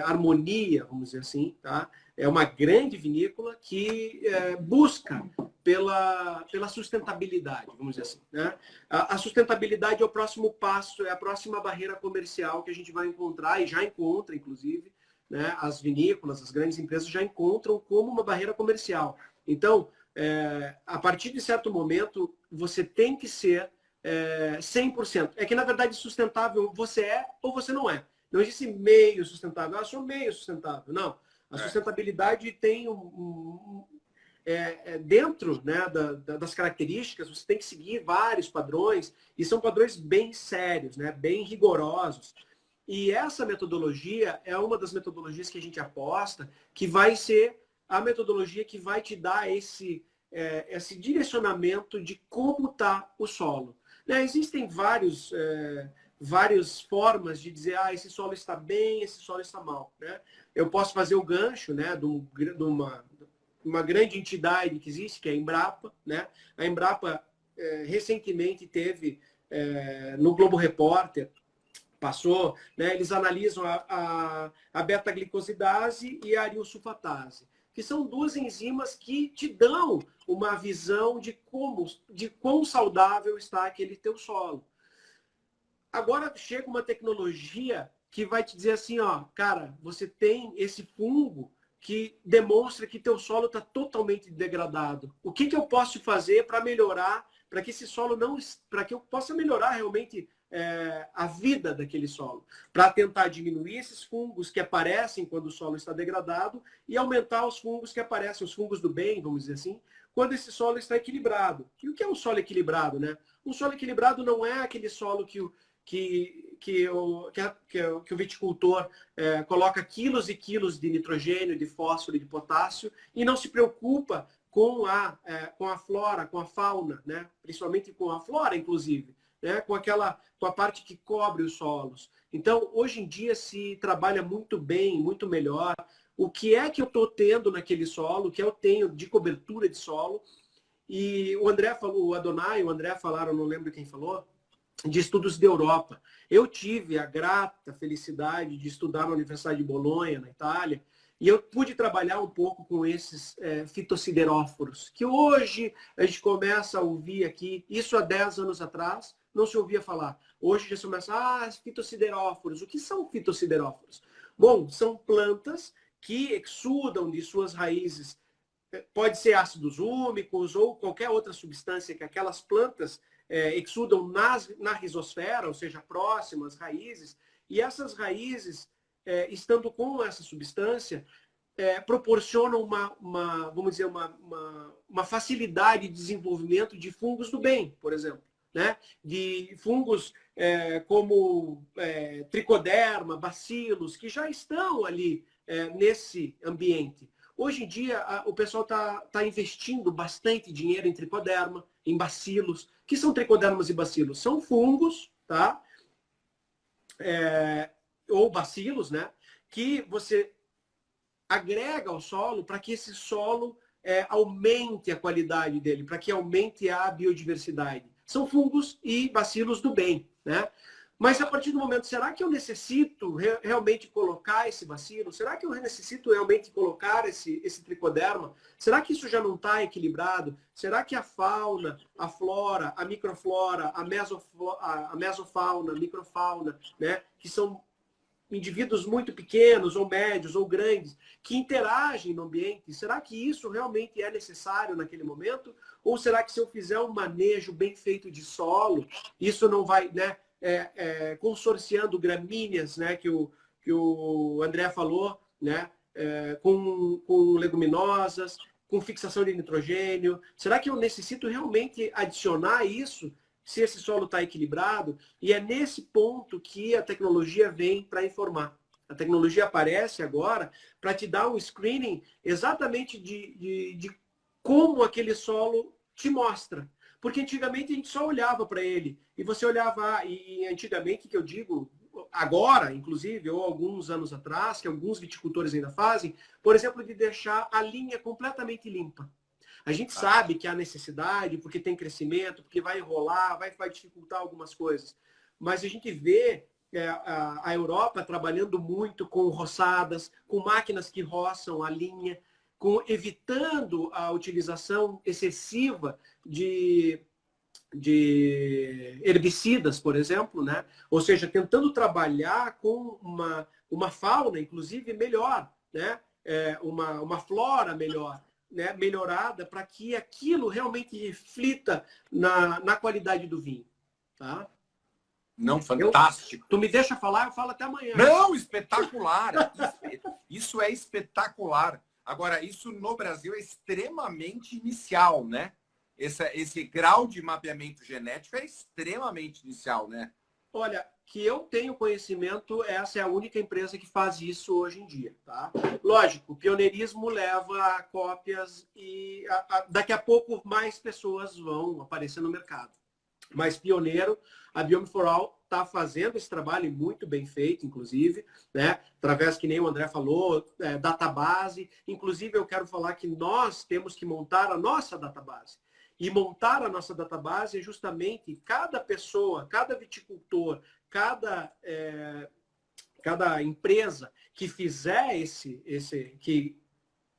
harmonia, vamos dizer assim. Tá? É uma grande vinícola que busca pela sustentabilidade, vamos dizer assim. Né? A sustentabilidade é o próximo passo, é a próxima barreira comercial que a gente vai encontrar, e já encontra, inclusive, né? As vinícolas, as grandes empresas já encontram como uma barreira comercial. Então, a partir de certo momento, você tem que ser 100%. É que, na verdade, sustentável você é ou você não é. Não existe meio sustentável. Eu sou meio sustentável. Não. A sustentabilidade tem dentro, né, das características, você tem que seguir vários padrões, e são padrões bem sérios, né, bem rigorosos. E essa metodologia é uma das metodologias que a gente aposta, que vai ser a metodologia que vai te dar esse direcionamento de como está o solo. Né? Existem várias formas de dizer, esse solo está bem, esse solo está mal. Né? Eu posso fazer o gancho, né, de uma grande entidade que existe, que é a Embrapa. Né? A Embrapa recentemente teve no Globo Repórter, passou, né, eles analisam a beta-glicosidase e a ariosulfatase, que são duas enzimas que te dão uma visão de quão saudável está aquele teu solo. Agora chega uma tecnologia que vai te dizer assim, cara, você tem esse fungo que demonstra que teu solo está totalmente degradado. O que eu posso fazer para melhorar, para que esse solo para que eu possa melhorar realmente a vida daquele solo, para tentar diminuir esses fungos que aparecem quando o solo está degradado e aumentar os fungos que aparecem, os fungos do bem, vamos dizer assim, quando esse solo está equilibrado. E o que é um solo equilibrado, né? Um solo equilibrado não é aquele solo que o viticultor coloca quilos e quilos de nitrogênio, de fósforo e de potássio e não se preocupa com a flora, com a fauna, né? Principalmente com a flora, inclusive. Né, com a parte que cobre os solos. Então, hoje em dia se trabalha muito bem, muito melhor. O que é que eu estou tendo naquele solo, o que eu tenho de cobertura de solo. E o André falou, o Adonai, o André falaram, não lembro quem falou, de estudos da Europa. Eu tive a grata felicidade de estudar na Universidade de Bolonha, na Itália, e eu pude trabalhar um pouco com esses fitossideróforos, que hoje a gente começa a ouvir aqui, isso há 10 anos atrás, não se ouvia falar. Hoje já se começa, fitossideróforos. O que são fitossideróforos? Bom, são plantas que exudam de suas raízes, pode ser ácidos úmicos ou qualquer outra substância que aquelas plantas exudam na rizosfera, ou seja, próximas raízes, e essas raízes, estando com essa substância, proporcionam vamos dizer, uma facilidade de desenvolvimento de fungos do bem, por exemplo. Né? De fungos como tricoderma, bacilos, que já estão ali nesse ambiente. Hoje em dia, o pessoal está investindo bastante dinheiro em tricoderma, em bacilos. O que são tricodermas e bacilos? São fungos, tá? Ou bacilos, né? Que você agrega ao solo para que esse solo aumente a qualidade dele, para que aumente a biodiversidade. São fungos e bacilos do bem. Né? Mas a partir do momento, será que eu necessito realmente colocar esse bacilo? Será que eu necessito realmente colocar esse tricoderma? Será que isso já não está equilibrado? Será que a fauna, a flora, a microflora, a mesofauna, a microfauna, né, que são indivíduos muito pequenos, ou médios, ou grandes, que interagem no ambiente, será que isso realmente é necessário naquele momento? Ou será que se eu fizer um manejo bem feito de solo, isso não vai, né, consorciando gramíneas, né, que o André falou, né, com leguminosas, com fixação de nitrogênio, será que eu necessito realmente adicionar isso se esse solo está equilibrado? E é nesse ponto que a tecnologia vem para informar. A tecnologia aparece agora para te dar um screening exatamente de como aquele solo te mostra. Porque antigamente a gente só olhava para ele. E você olhava, e antigamente, que eu digo, agora, inclusive, ou alguns anos atrás, que alguns viticultores ainda fazem, por exemplo, de deixar a linha completamente limpa. A gente sabe que há necessidade, porque tem crescimento, porque vai enrolar, vai dificultar algumas coisas. Mas a gente vê a Europa trabalhando muito com roçadas, com máquinas que roçam a linha, evitando a utilização excessiva de herbicidas, por exemplo, né? Ou seja, tentando trabalhar com uma fauna, inclusive, melhor, né? Uma flora melhor, né, melhorada, para que aquilo realmente reflita na qualidade do vinho. Tá? Não, fantástico. Tu me deixa falar, eu falo até amanhã. Não, espetacular. Isso é espetacular. Agora, isso no Brasil é extremamente inicial, né? Esse grau de mapeamento genético é extremamente inicial, né? Olha, que eu tenho conhecimento, essa é a única empresa que faz isso hoje em dia, tá? Lógico, o pioneirismo leva a cópias e daqui a pouco mais pessoas vão aparecer no mercado. Mas pioneiro, a Biomi4All está fazendo esse trabalho muito bem feito, inclusive, né? Através, que nem o André falou, database. Inclusive, eu quero falar que nós temos que montar a nossa database. E montar a nossa database é justamente cada pessoa, cada viticultor, cada empresa que fizer que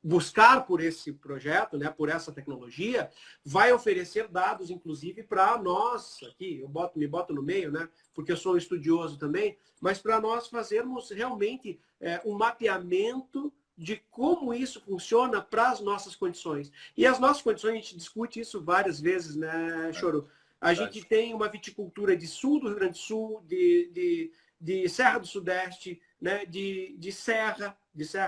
buscar por esse projeto, né, por essa tecnologia, vai oferecer dados, inclusive, para nós, aqui, me boto no meio, né, porque eu sou um estudioso também, mas para nós fazermos realmente um mapeamento de como isso funciona para as nossas condições. E as nossas condições, a gente discute isso várias vezes, né, Choro? A gente tem uma viticultura de sul do Rio Grande do Sul, de Serra do Sudeste, né, de Serra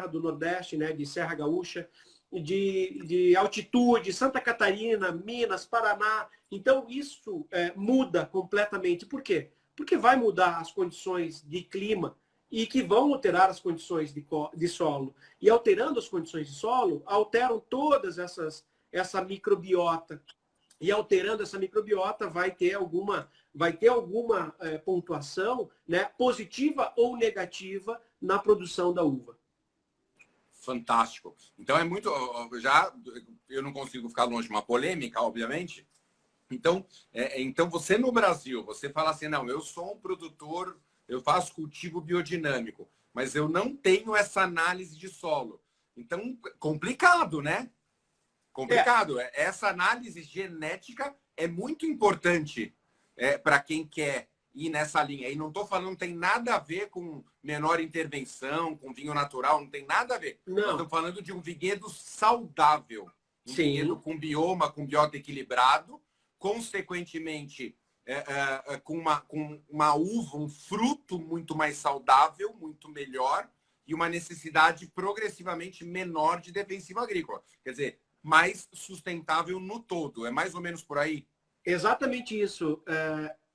do Nordeste, né, de Serra Gaúcha, de altitude, Santa Catarina, Minas, Paraná. Então, isso muda completamente. Por quê? Porque vai mudar as condições de clima, e que vão alterar as condições de solo. E alterando as condições de solo, alteram todas essa microbiota. E alterando essa microbiota, vai ter alguma pontuação, né, positiva ou negativa na produção da uva. Fantástico. Então é muito... eu não consigo ficar longe de uma polêmica, obviamente. Então você no Brasil, você fala assim, não, eu sou um produtor... Eu faço cultivo biodinâmico, mas eu não tenho essa análise de solo. Então, complicado, né? Complicado. Essa análise genética é muito importante para quem quer ir nessa linha. E não estou falando, não tem nada a ver com menor intervenção, com vinho natural, não tem nada a ver. Nós estamos falando de um vinhedo saudável. Um vinhedo com bioma, com biota equilibrado, consequentemente... com uma uva, um fruto muito mais saudável, muito melhor, e uma necessidade progressivamente menor de defensivo agrícola. Quer dizer, mais sustentável no todo. É mais ou menos por aí? Exatamente isso.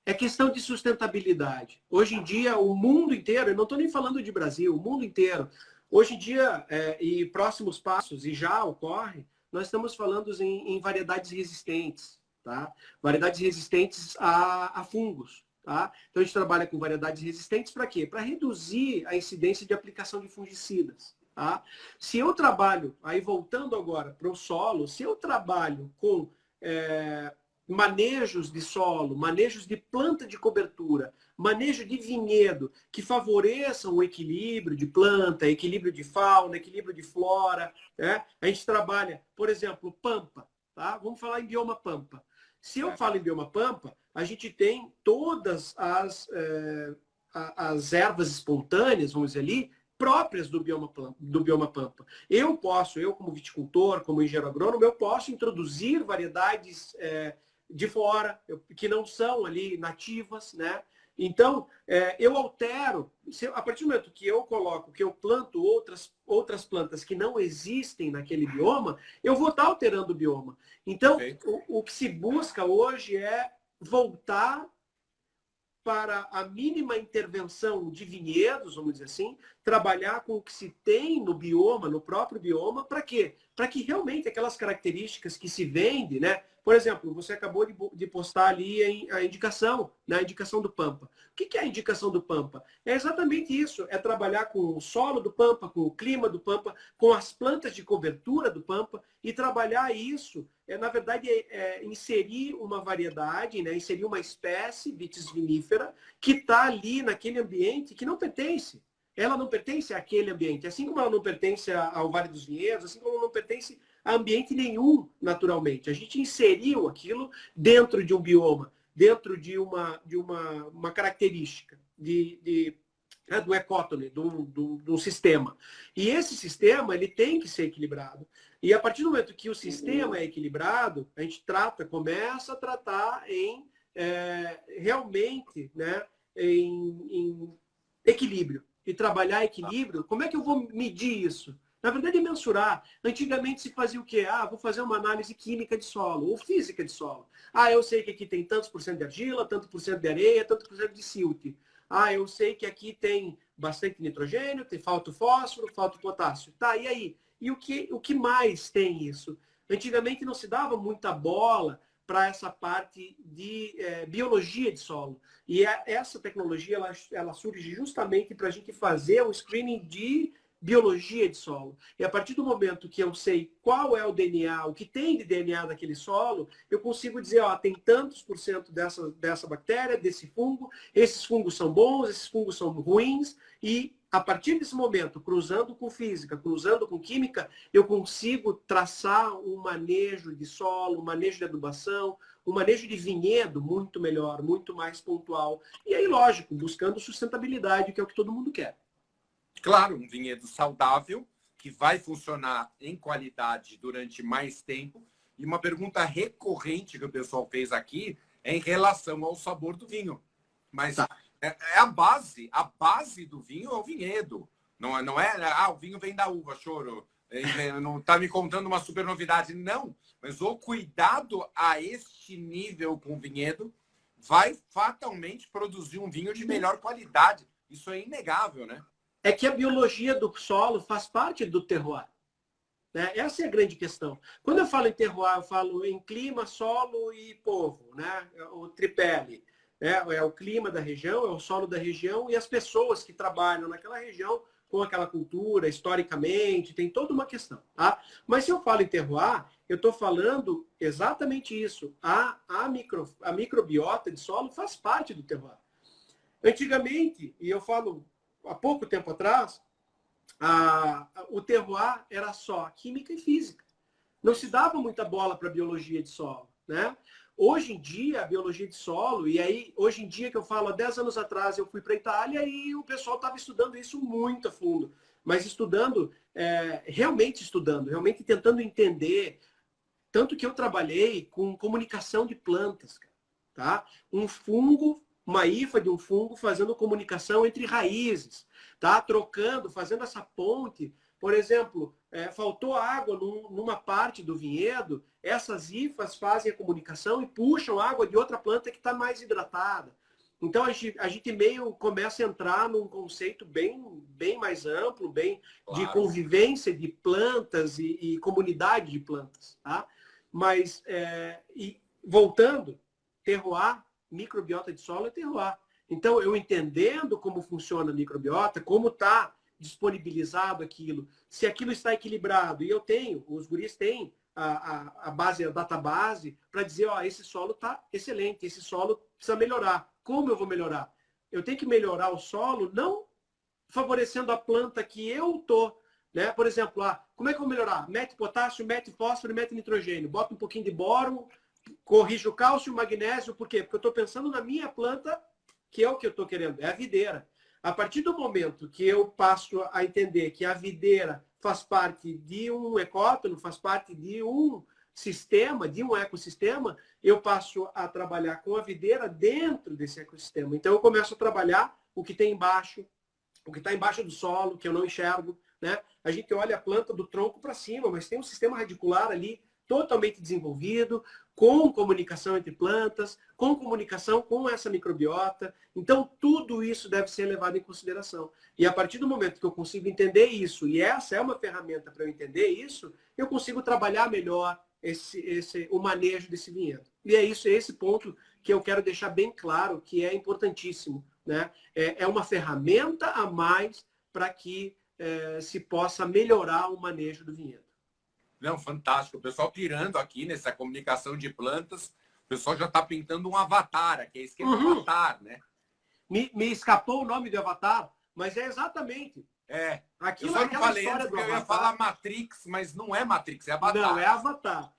É questão de sustentabilidade. Hoje em dia, o mundo inteiro, eu não estou nem falando de Brasil, o mundo inteiro, hoje em dia, e próximos passos, e já ocorre, nós estamos falando em variedades resistentes. Tá? Variedades resistentes a fungos. Tá? Então, a gente trabalha com variedades resistentes para quê? Para reduzir a incidência de aplicação de fungicidas. Tá? Se eu trabalho, aí voltando agora para o solo, se eu trabalho com manejos de solo, manejos de planta de cobertura, manejo de vinhedo, que favoreçam o equilíbrio de planta, equilíbrio de fauna, equilíbrio de flora. Né? A gente trabalha, por exemplo, pampa. Tá? Vamos falar em bioma pampa. Se eu falo em bioma pampa, a gente tem todas as ervas espontâneas, vamos dizer ali, próprias do bioma pampa. Eu como viticultor, como engenheiro agrônomo, eu posso introduzir variedades de fora, que não são ali nativas, né? Então, eu altero, a partir do momento que eu coloco, que eu planto outras plantas que não existem naquele bioma, eu vou estar alterando o bioma. Então, o que se busca hoje é voltar para a mínima intervenção de vinhedos, vamos dizer assim, trabalhar com o que se tem no bioma, no próprio bioma, para quê? Para que realmente aquelas características que se vendem, né? Por exemplo, você acabou de postar ali a indicação, né? A indicação do Pampa. O que é a indicação do Pampa? É exatamente isso, é trabalhar com o solo do Pampa, com o clima do Pampa, com as plantas de cobertura do Pampa, e trabalhar isso, na verdade, inserir uma variedade, né? Inserir uma espécie, Vitis vinifera, que está ali naquele ambiente que não pertence. Ela não pertence àquele ambiente, assim como ela não pertence ao Vale dos Vinhedos, assim como ela não pertence a ambiente nenhum, naturalmente. A gente inseriu aquilo dentro de um bioma, dentro de uma característica do ecótone, de um sistema. E esse sistema, ele tem que ser equilibrado. E a partir do momento que o sistema é equilibrado, a gente começa a tratar realmente, né, em equilíbrio. E trabalhar equilíbrio, como é que eu vou medir isso? Na verdade, é mensurar. Antigamente se fazia o quê? Vou fazer uma análise química de solo, ou física de solo. Eu sei que aqui tem tantos por cento de argila, tanto por cento de areia, tanto por cento de silt. Eu sei que aqui tem bastante nitrogênio, falta fósforo, falta potássio. Tá, e aí? E o que mais tem isso? Antigamente não se dava muita bola para essa parte de biologia de solo. E essa tecnologia ela surge justamente para a gente fazer um screening de biologia de solo. E a partir do momento que eu sei qual é o DNA, o que tem de DNA daquele solo, eu consigo dizer, tem tantos por cento dessa bactéria, desse fungo, esses fungos são bons, esses fungos são ruins, e a partir desse momento, cruzando com física, cruzando com química, eu consigo traçar um manejo de solo, um manejo de adubação, um manejo de vinhedo muito melhor, muito mais pontual. E aí, lógico, buscando sustentabilidade, que é o que todo mundo quer. Claro, um vinhedo saudável, que vai funcionar em qualidade durante mais tempo. E uma pergunta recorrente que o pessoal fez aqui é em relação ao sabor do vinho. Mas é a base do vinho é o vinhedo. Não é, o vinho vem da uva, choro. Não está me contando uma super novidade. Não, mas o cuidado a este nível com o vinhedo vai fatalmente produzir um vinho de melhor qualidade. Isso é inegável, né? É que a biologia do solo faz parte do terroir. Né? Essa é a grande questão. Quando eu falo em terroir, eu falo em clima, solo e povo, né? O tripé. É o clima da região, é o solo da região e as pessoas que trabalham naquela região com aquela cultura, historicamente, tem toda uma questão. Tá? Mas se eu falo em terroir, eu estou falando exatamente isso. A microbiota de solo faz parte do terroir. Antigamente, e eu falo há pouco tempo atrás, o terroir era só química e física. Não se dava muita bola para a biologia de solo. Né? Hoje em dia, a biologia de solo, e aí, hoje em dia que eu falo, há 10 anos atrás eu fui para a Itália e o pessoal estava estudando isso muito a fundo. Mas realmente tentando entender. Tanto que eu trabalhei com comunicação de plantas. Tá? Um fungo, uma hifa de um fungo fazendo comunicação entre raízes. Tá? Trocando, fazendo essa ponte. Por exemplo, faltou água numa parte do vinhedo, essas hifas fazem a comunicação e puxam água de outra planta que está mais hidratada. Então, a gente meio começa a entrar num conceito bem mais amplo, de convivência de plantas e comunidade de plantas. Tá? Mas, voltando, terroir, microbiota de solo é terroir. Então, eu entendendo como funciona a microbiota, como está disponibilizado aquilo, se aquilo está equilibrado, e os guris têm a base, a database, para dizer, ó, esse solo está excelente, esse solo precisa melhorar. Como eu vou melhorar? Eu tenho que melhorar o solo não favorecendo a planta que eu estou, né? Por exemplo, como é que eu vou melhorar? Mete potássio, mete fósforo, mete nitrogênio. Bota um pouquinho de boro, corrige o cálcio, o magnésio. Por quê? Porque eu estou pensando na minha planta, que é o que eu estou querendo, é a videira. A partir do momento que eu passo a entender que a videira faz parte de um ecótono, faz parte de um sistema, de um ecossistema, eu passo a trabalhar com a videira dentro desse ecossistema. Então eu começo a trabalhar o que tem embaixo, o que está embaixo do solo, que eu não enxergo, né? A gente olha a planta do tronco para cima, mas tem um sistema radicular ali totalmente desenvolvido, com comunicação entre plantas, com comunicação com essa microbiota. Então, tudo isso deve ser levado em consideração. E a partir do momento que eu consigo entender isso, e essa é uma ferramenta para eu entender isso, eu consigo trabalhar melhor o manejo desse vinhedo. E é isso, é esse ponto que eu quero deixar bem claro, que é importantíssimo, né? É uma ferramenta a mais para que se possa melhorar o manejo do vinhedo. Não, fantástico. O pessoal pirando aqui nessa comunicação de plantas, o pessoal já está pintando um avatar aqui, é esquema avatar, né? Me escapou o nome do avatar, mas é exatamente. Aquilo, eu só não falei antes porque eu ia falar Matrix, mas não é Matrix, é Avatar. Não, é Avatar.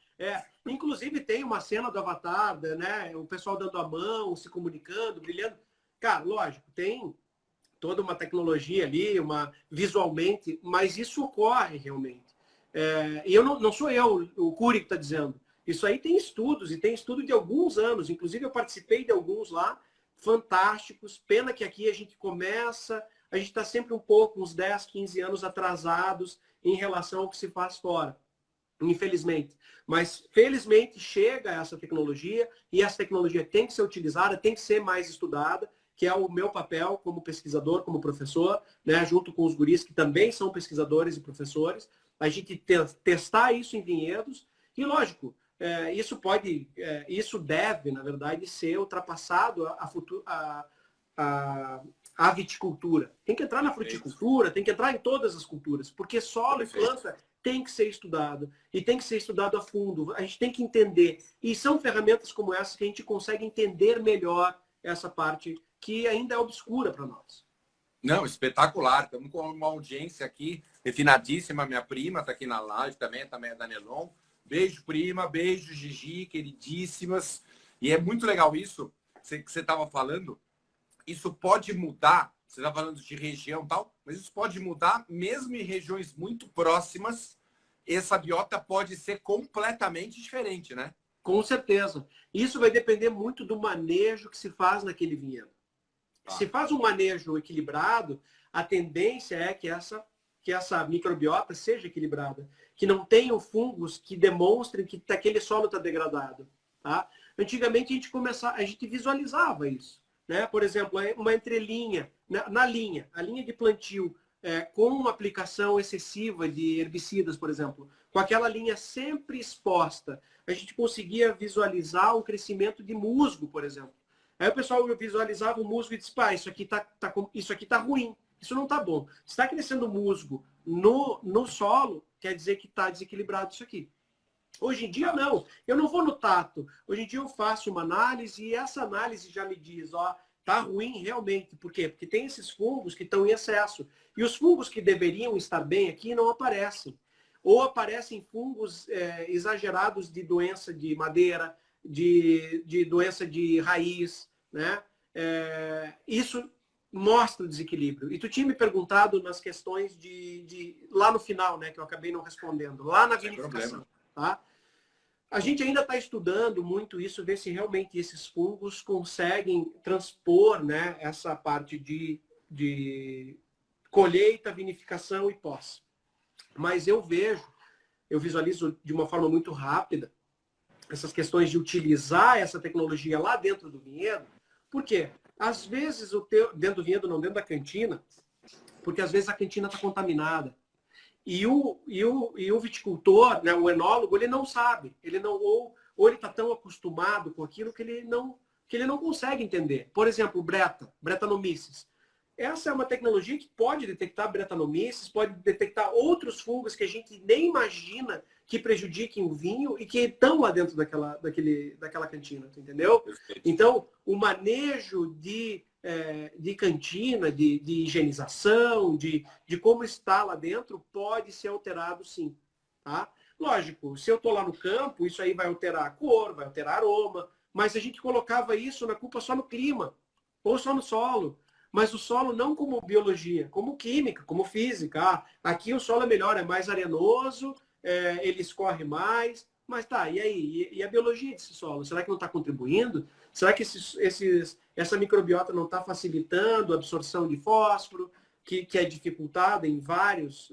Inclusive tem uma cena do Avatar, né? O pessoal dando a mão, se comunicando, brilhando. Cara, lógico, tem toda uma tecnologia ali, visualmente, mas isso ocorre realmente. E eu não sou eu, o Cury, que está dizendo. Isso aí tem estudos, e tem estudo de alguns anos. Inclusive, eu participei de alguns lá, fantásticos. Pena que aqui a gente está sempre um pouco, uns 10, 15 anos atrasados em relação ao que se faz fora. Infelizmente. Mas, felizmente, chega essa tecnologia, e essa tecnologia tem que ser utilizada, tem que ser mais estudada, que é o meu papel como pesquisador, como professor, né, junto com os guris que também são pesquisadores e professores, a gente testar isso em vinhedos. E, lógico, isso deve, na verdade, ser ultrapassado a viticultura. Tem que entrar na fruticultura, tem que entrar em todas as culturas, porque solo e planta tem que ser estudado, e tem que ser estudado a fundo. A gente tem que entender. E são ferramentas como essa que a gente consegue entender melhor essa parte que ainda é obscura para nós. Não, espetacular. Estamos com uma audiência aqui refinadíssima. Minha prima está aqui na live também é da Nelon. Beijo, prima. Beijo, Gigi, queridíssimas. E é muito legal isso que você estava falando. Isso pode mudar. Você está falando de região e tal, mas isso pode mudar mesmo em regiões muito próximas. Essa biota pode ser completamente diferente, né? Com certeza. Isso vai depender muito do manejo que se faz naquele vinhedo. Se faz um manejo equilibrado, a tendência é que essa microbiota seja equilibrada, que não tenham fungos que demonstrem que aquele solo está degradado. Tá? Antigamente a gente visualizava isso. Né? Por exemplo, uma entrelinha, a linha de plantio, com uma aplicação excessiva de herbicidas, por exemplo, com aquela linha sempre exposta, a gente conseguia visualizar o crescimento de musgo, por exemplo. Aí o pessoal visualizava o musgo e disse, isso aqui tá ruim, isso não tá bom. Se está crescendo musgo no solo, quer dizer que está desequilibrado isso aqui. Hoje em dia, não. Eu não vou no tato. Hoje em dia eu faço uma análise e essa análise já me diz, tá ruim realmente. Por quê? Porque tem esses fungos que estão em excesso. E os fungos que deveriam estar bem aqui não aparecem. Ou aparecem fungos exagerados de doença de madeira, de doença de raiz, né? Isso mostra o desequilíbrio. E tu tinha me perguntado nas questões lá no final, né, que eu acabei não respondendo, lá na vinificação. Tá? A gente ainda está estudando muito isso, ver se realmente esses fungos conseguem transpor, né, essa parte de colheita, vinificação e pós. Mas eu visualizo de uma forma muito rápida essas questões de utilizar essa tecnologia lá dentro do vinhedo. Por quê? Às vezes, dentro do vinhedo, não dentro da cantina, porque às vezes a cantina está contaminada. E o viticultor, né, o enólogo, ele não sabe. Ou ele está tão acostumado com aquilo que ele não consegue entender. Por exemplo, Brettanomyces. essa é uma tecnologia que pode detectar bretanomices, pode detectar outros fungos que a gente nem imagina que prejudiquem o vinho e que estão lá dentro daquela cantina, entendeu? Então, o manejo de cantina, de higienização, de como está lá dentro, pode ser alterado sim. Tá? Lógico, se eu estou lá no campo, isso aí vai alterar a cor, vai alterar aroma, mas a gente colocava isso na culpa só no clima, ou só no solo. Mas o solo não como biologia, como química, como física. Ah, aqui o solo é melhor, é mais arenoso, ele escorre mais. Mas tá, e aí? E a biologia desse solo? Será que não está contribuindo? Será que essa microbiota não está facilitando a absorção de fósforo, que é dificultada em vários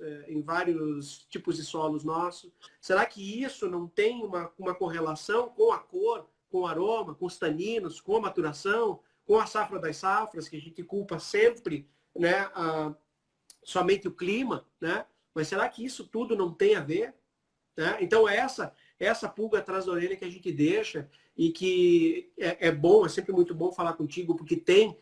tipos de solos nossos? Será que isso não tem uma correlação com a cor, com o aroma, com os taninos, com a maturação, com a safra das safras, que a gente culpa sempre, né, somente o clima, né? Mas será que isso tudo não tem a ver? Né? Então, essa pulga atrás da orelha que a gente deixa e que é bom, é sempre muito bom falar contigo, porque tem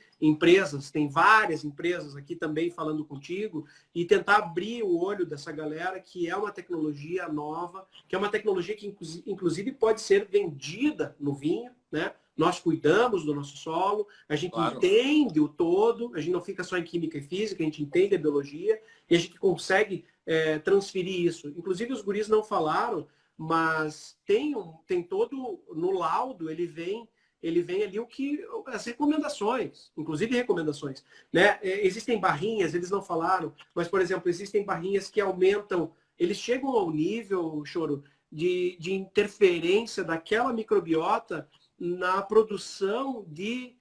várias empresas aqui também falando contigo, e tentar abrir o olho dessa galera que é uma tecnologia nova, que é uma tecnologia que inclusive pode ser vendida no vinho, né? Nós cuidamos do nosso solo, a gente entende o todo, a gente não fica só em química e física, a gente entende a biologia e a gente consegue transferir isso. Inclusive os guris não falaram, mas tem todo, no laudo, ele vem ali as recomendações, inclusive recomendações. Né? Existem barrinhas, eles não falaram, mas, por exemplo, existem barrinhas que aumentam, eles chegam ao nível, Choro, de interferência daquela microbiota na produção de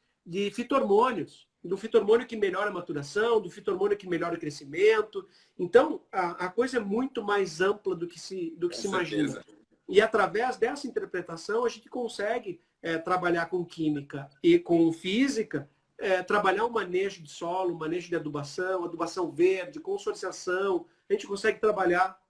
fitormônios, do fitormônio que melhora a maturação, do fitormônio que melhora o crescimento. Então, a coisa é muito mais ampla do que se imagina. E através dessa interpretação, a gente consegue trabalhar com química e com física, trabalhar o manejo de solo, o manejo de adubação verde, consorciação. A gente consegue trabalhar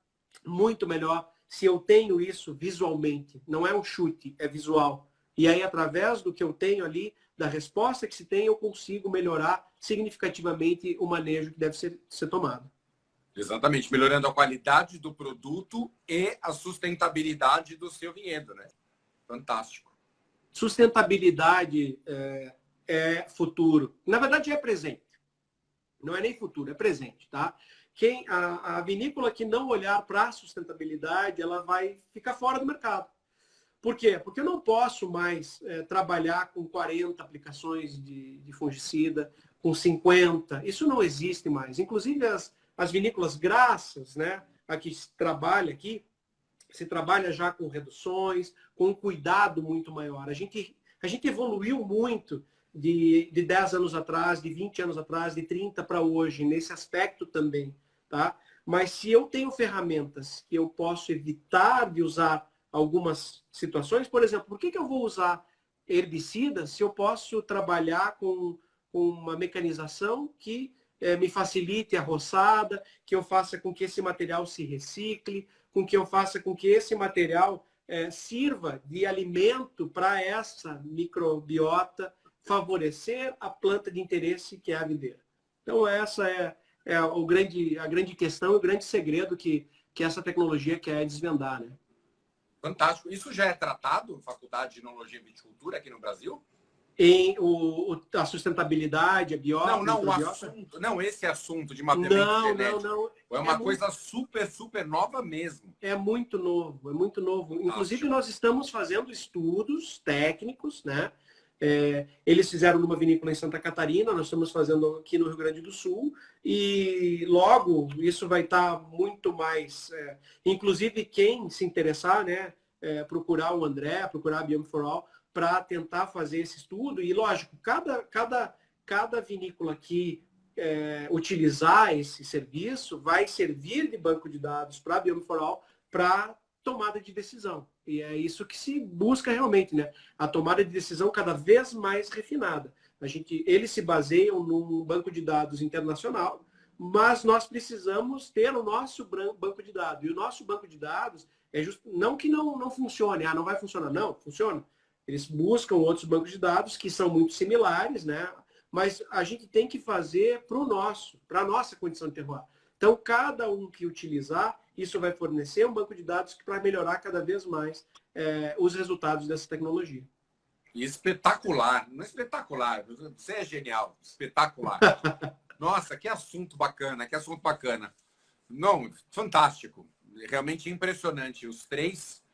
muito melhor se eu tenho isso visualmente. Não é um chute, é visual. E aí, através do que eu tenho ali, da resposta que se tem, eu consigo melhorar significativamente o manejo que deve ser tomado. Exatamente, melhorando a qualidade do produto e a sustentabilidade do seu vinhedo, né? Fantástico. Sustentabilidade é futuro. Na verdade, é presente. Não é nem futuro, é presente, tá? A vinícola que não olhar para a sustentabilidade, ela vai ficar fora do mercado. Por quê? Porque eu não posso mais trabalhar com 40 aplicações de fungicida, com 50. Isso não existe mais. Inclusive as vinícolas graças, né, a que se trabalha aqui, se trabalha já com reduções, com um cuidado muito maior. A gente evoluiu muito de 10 anos atrás, de 20 anos atrás, de 30 para hoje, nesse aspecto também. Tá? Mas se eu tenho ferramentas que eu posso evitar de usar algumas situações, por exemplo, por que eu vou usar herbicidas se eu posso trabalhar com uma mecanização que me facilite a roçada, que eu faça com que esse material se recicle, com que eu faça com que esse material sirva de alimento para essa microbiota, favorecer a planta de interesse que é a videira. Então essa é a grande questão, o grande segredo que essa tecnologia quer desvendar, né? Fantástico. Isso já é tratado na Faculdade de Enologia e Viticultura aqui no Brasil? A sustentabilidade, a biota... Não, esse assunto de mapeamento genético. Não. É uma coisa super, super nova mesmo. É muito novo, é muito novo. Inclusive, nós estamos fazendo estudos técnicos, né? Eles fizeram numa vinícola em Santa Catarina, nós estamos fazendo aqui no Rio Grande do Sul, e logo isso vai estar muito mais... inclusive, quem se interessar, né, procurar o André, procurar a Biome for All, para tentar fazer esse estudo. E, lógico, cada vinícola que utilizar esse serviço vai servir de banco de dados para a Biome for All para tomada de decisão. E é isso que se busca realmente, né? A tomada de decisão cada vez mais refinada. Eles se baseiam num banco de dados internacional, mas nós precisamos ter o nosso banco de dados. E o nosso banco de dados não que não funcione, não vai funcionar. Não, funciona. Eles buscam outros bancos de dados que são muito similares, né? mas a gente tem que fazer para a nossa condição de terroir. Então, cada um que utilizar, isso vai fornecer um banco de dados para melhorar cada vez mais os resultados dessa tecnologia. E espetacular, não é espetacular, você é genial, espetacular. Nossa, que assunto bacana, que assunto bacana. Não, fantástico, realmente impressionante. Os três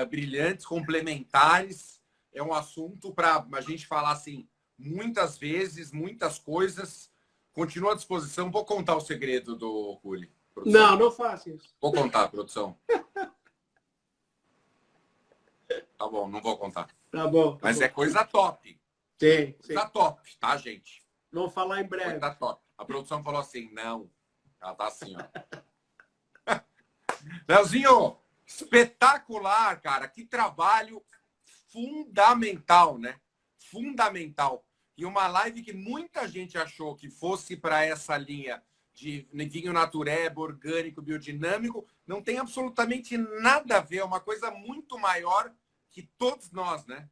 brilhantes, complementares, é um assunto para a gente falar assim, muitas vezes, muitas coisas. Continua à disposição. Vou contar o segredo do Curi. Não, não faça isso. Vou contar, produção. Tá bom, não vou contar. Tá bom. Mas bom. é coisa top. Sim, Coisa top, tá, gente? Vamos falar em breve. Coisa top. A produção falou assim, não. Ela tá assim, ó. Leozinho, espetacular, cara. Que trabalho fundamental, né? Fundamental. E uma live que muita gente achou que fosse para essa linha de vinho natureba, orgânico, biodinâmico, não tem absolutamente nada a ver. É uma coisa muito maior que todos nós, né?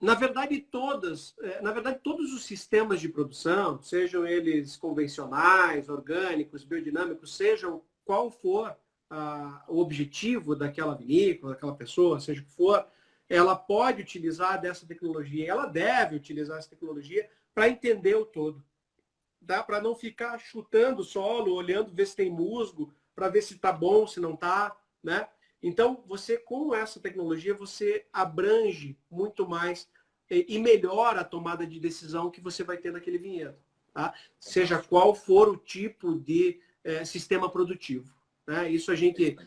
Na verdade, todos os sistemas de produção, sejam eles convencionais, orgânicos, biodinâmicos, sejam qual for o objetivo daquela vinícola, daquela pessoa, seja o que for, ela pode utilizar dessa tecnologia, ela deve utilizar essa tecnologia para entender o todo. Dá para não ficar chutando o solo, olhando, ver se tem musgo, para ver se está bom, se não está, né? Então, você, com essa tecnologia, você abrange muito mais e melhora a tomada de decisão que você vai ter naquele vinhedo, tá? Seja qual for o tipo de sistema produtivo, né? Isso a gente...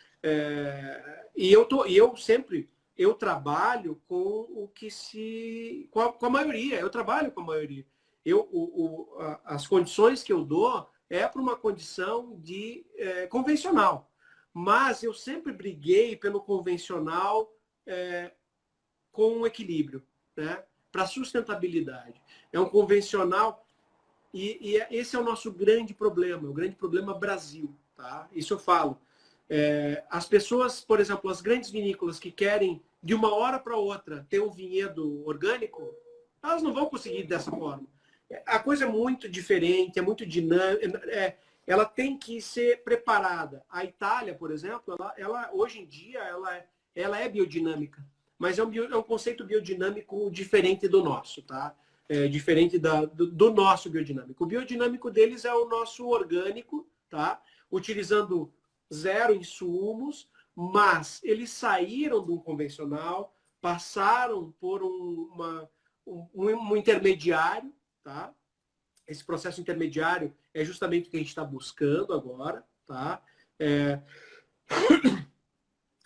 Eu trabalho com o que se... com a maioria, eu trabalho com a maioria. As condições que eu dou é para uma condição de convencional. Mas eu sempre briguei pelo convencional com um equilíbrio, né? Para sustentabilidade. É um convencional e esse é o nosso grande problema, o grande problema Brasil, tá? Isso eu falo. As pessoas, por exemplo, as grandes vinícolas que querem de uma hora para outra ter um vinhedo orgânico, elas não vão conseguir dessa forma. A coisa é muito diferente, é muito dinâmica, ela tem que ser preparada. A Itália, por exemplo, ela hoje em dia ela é biodinâmica, mas é um conceito biodinâmico diferente do nosso, tá? Diferente do nosso biodinâmico. O biodinâmico deles é o nosso orgânico, tá? Utilizando 0 insumos, mas eles saíram do convencional, passaram por um intermediário, tá? Esse processo intermediário é justamente o que a gente está buscando agora, tá?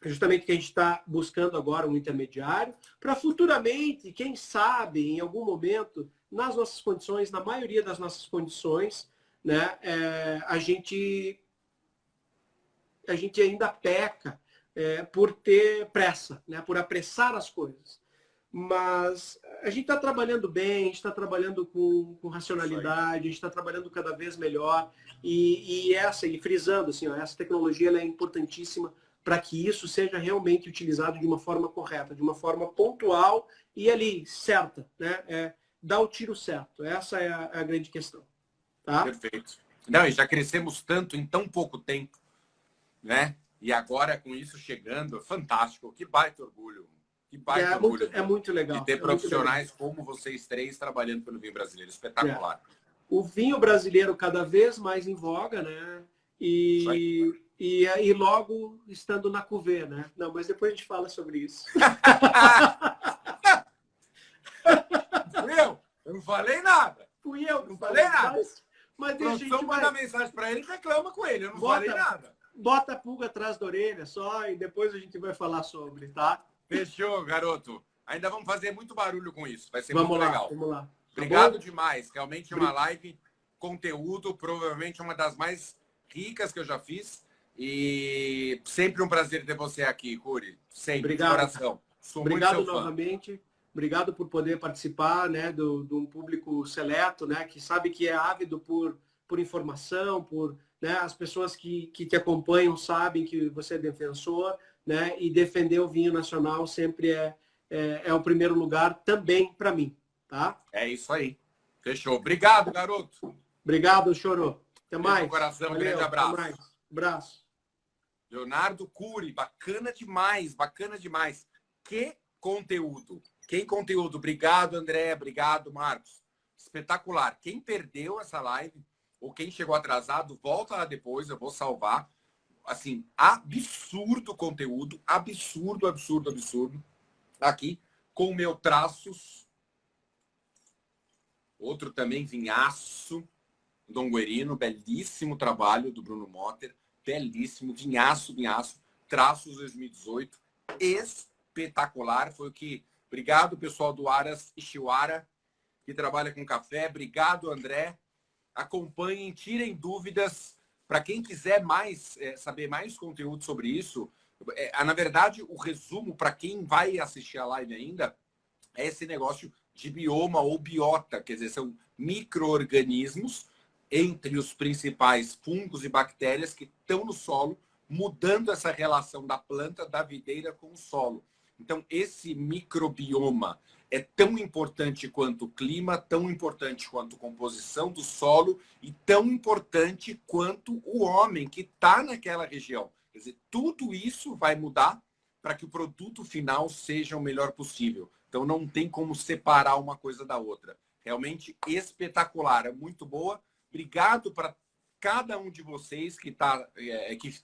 Justamente o que a gente está buscando agora, um intermediário, para futuramente, quem sabe, em algum momento, nas nossas condições, na maioria das nossas condições, né, a gente ainda peca por ter pressa, né, por apressar as coisas. Mas a gente está trabalhando bem, a gente está trabalhando com racionalidade, a gente está trabalhando cada vez melhor. E frisando, assim, ó, essa tecnologia ela é importantíssima para que isso seja realmente utilizado de uma forma correta, de uma forma pontual e ali, certa, né? Dar o tiro certo. Essa é a grande questão. Tá? Perfeito. Não, e já crescemos tanto em tão pouco tempo, né? E agora, com isso chegando, fantástico. Que baita orgulho. Que baita orgulho. É muito legal. E ter profissionais como vocês três trabalhando pelo vinho brasileiro. Espetacular. O vinho brasileiro cada vez mais em voga, né? E logo estando na cuvée, né? Não, mas depois a gente fala sobre isso. Eu não falei nada. Fui eu, não falei nada. Mas deixa a gente mandar mensagem para ele e reclama com ele. Eu não falei nada. Bota a pulga atrás da orelha só e depois a gente vai falar sobre, tá? Fechou, garoto. Ainda vamos fazer muito barulho com isso. Vai ser muito legal. Vamos lá. Obrigado demais. Realmente uma live, conteúdo, provavelmente uma das mais ricas que eu já fiz. E sempre um prazer ter você aqui, Curi. Sempre, obrigado. De coração. Obrigado novamente. Obrigado por poder participar, né, de um público seleto, né, que sabe que é ávido por informação, né, as pessoas que te acompanham sabem que você é defensor, né, e defender o vinho nacional sempre é o primeiro lugar também para mim, tá? É isso aí. Fechou. Obrigado, garoto. Obrigado, Choro. Até Beijo mais. no coração, Valeu, grande abraço. Até mais. Abraço. Leonardo Cury, bacana demais, bacana demais. Que conteúdo. Obrigado, André. Obrigado, Marcos. Espetacular. Quem perdeu essa live ou quem chegou atrasado, volta lá depois, eu vou salvar. Assim, absurdo conteúdo, absurdo. Aqui, com o meu traços. Outro também, vinhaço, Dom Guerino, belíssimo trabalho do Bruno Motter, belíssimo, vinhaço, traços 2018, espetacular, foi o que... Obrigado, pessoal do Aras Ishiwara, que trabalha com café, obrigado, André, acompanhem, tirem dúvidas, para quem quiser saber mais conteúdo sobre isso, na verdade, o resumo, para quem vai assistir a live ainda, é esse negócio de bioma ou biota, quer dizer, são micro-organismos entre os principais fungos e bactérias que estão no solo, mudando essa relação da planta, da videira com o solo. Então, esse microbioma é tão importante quanto o clima, tão importante quanto a composição do solo e tão importante quanto o homem que está naquela região. Quer dizer, tudo isso vai mudar para que o produto final seja o melhor possível. Então, não tem como separar uma coisa da outra. Realmente espetacular, é muito boa. Obrigado para cada um de vocês que está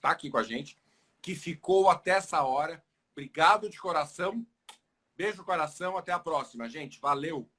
aqui com a gente, que ficou até essa hora. Obrigado de coração. Beijo no coração. Até a próxima, gente. Valeu!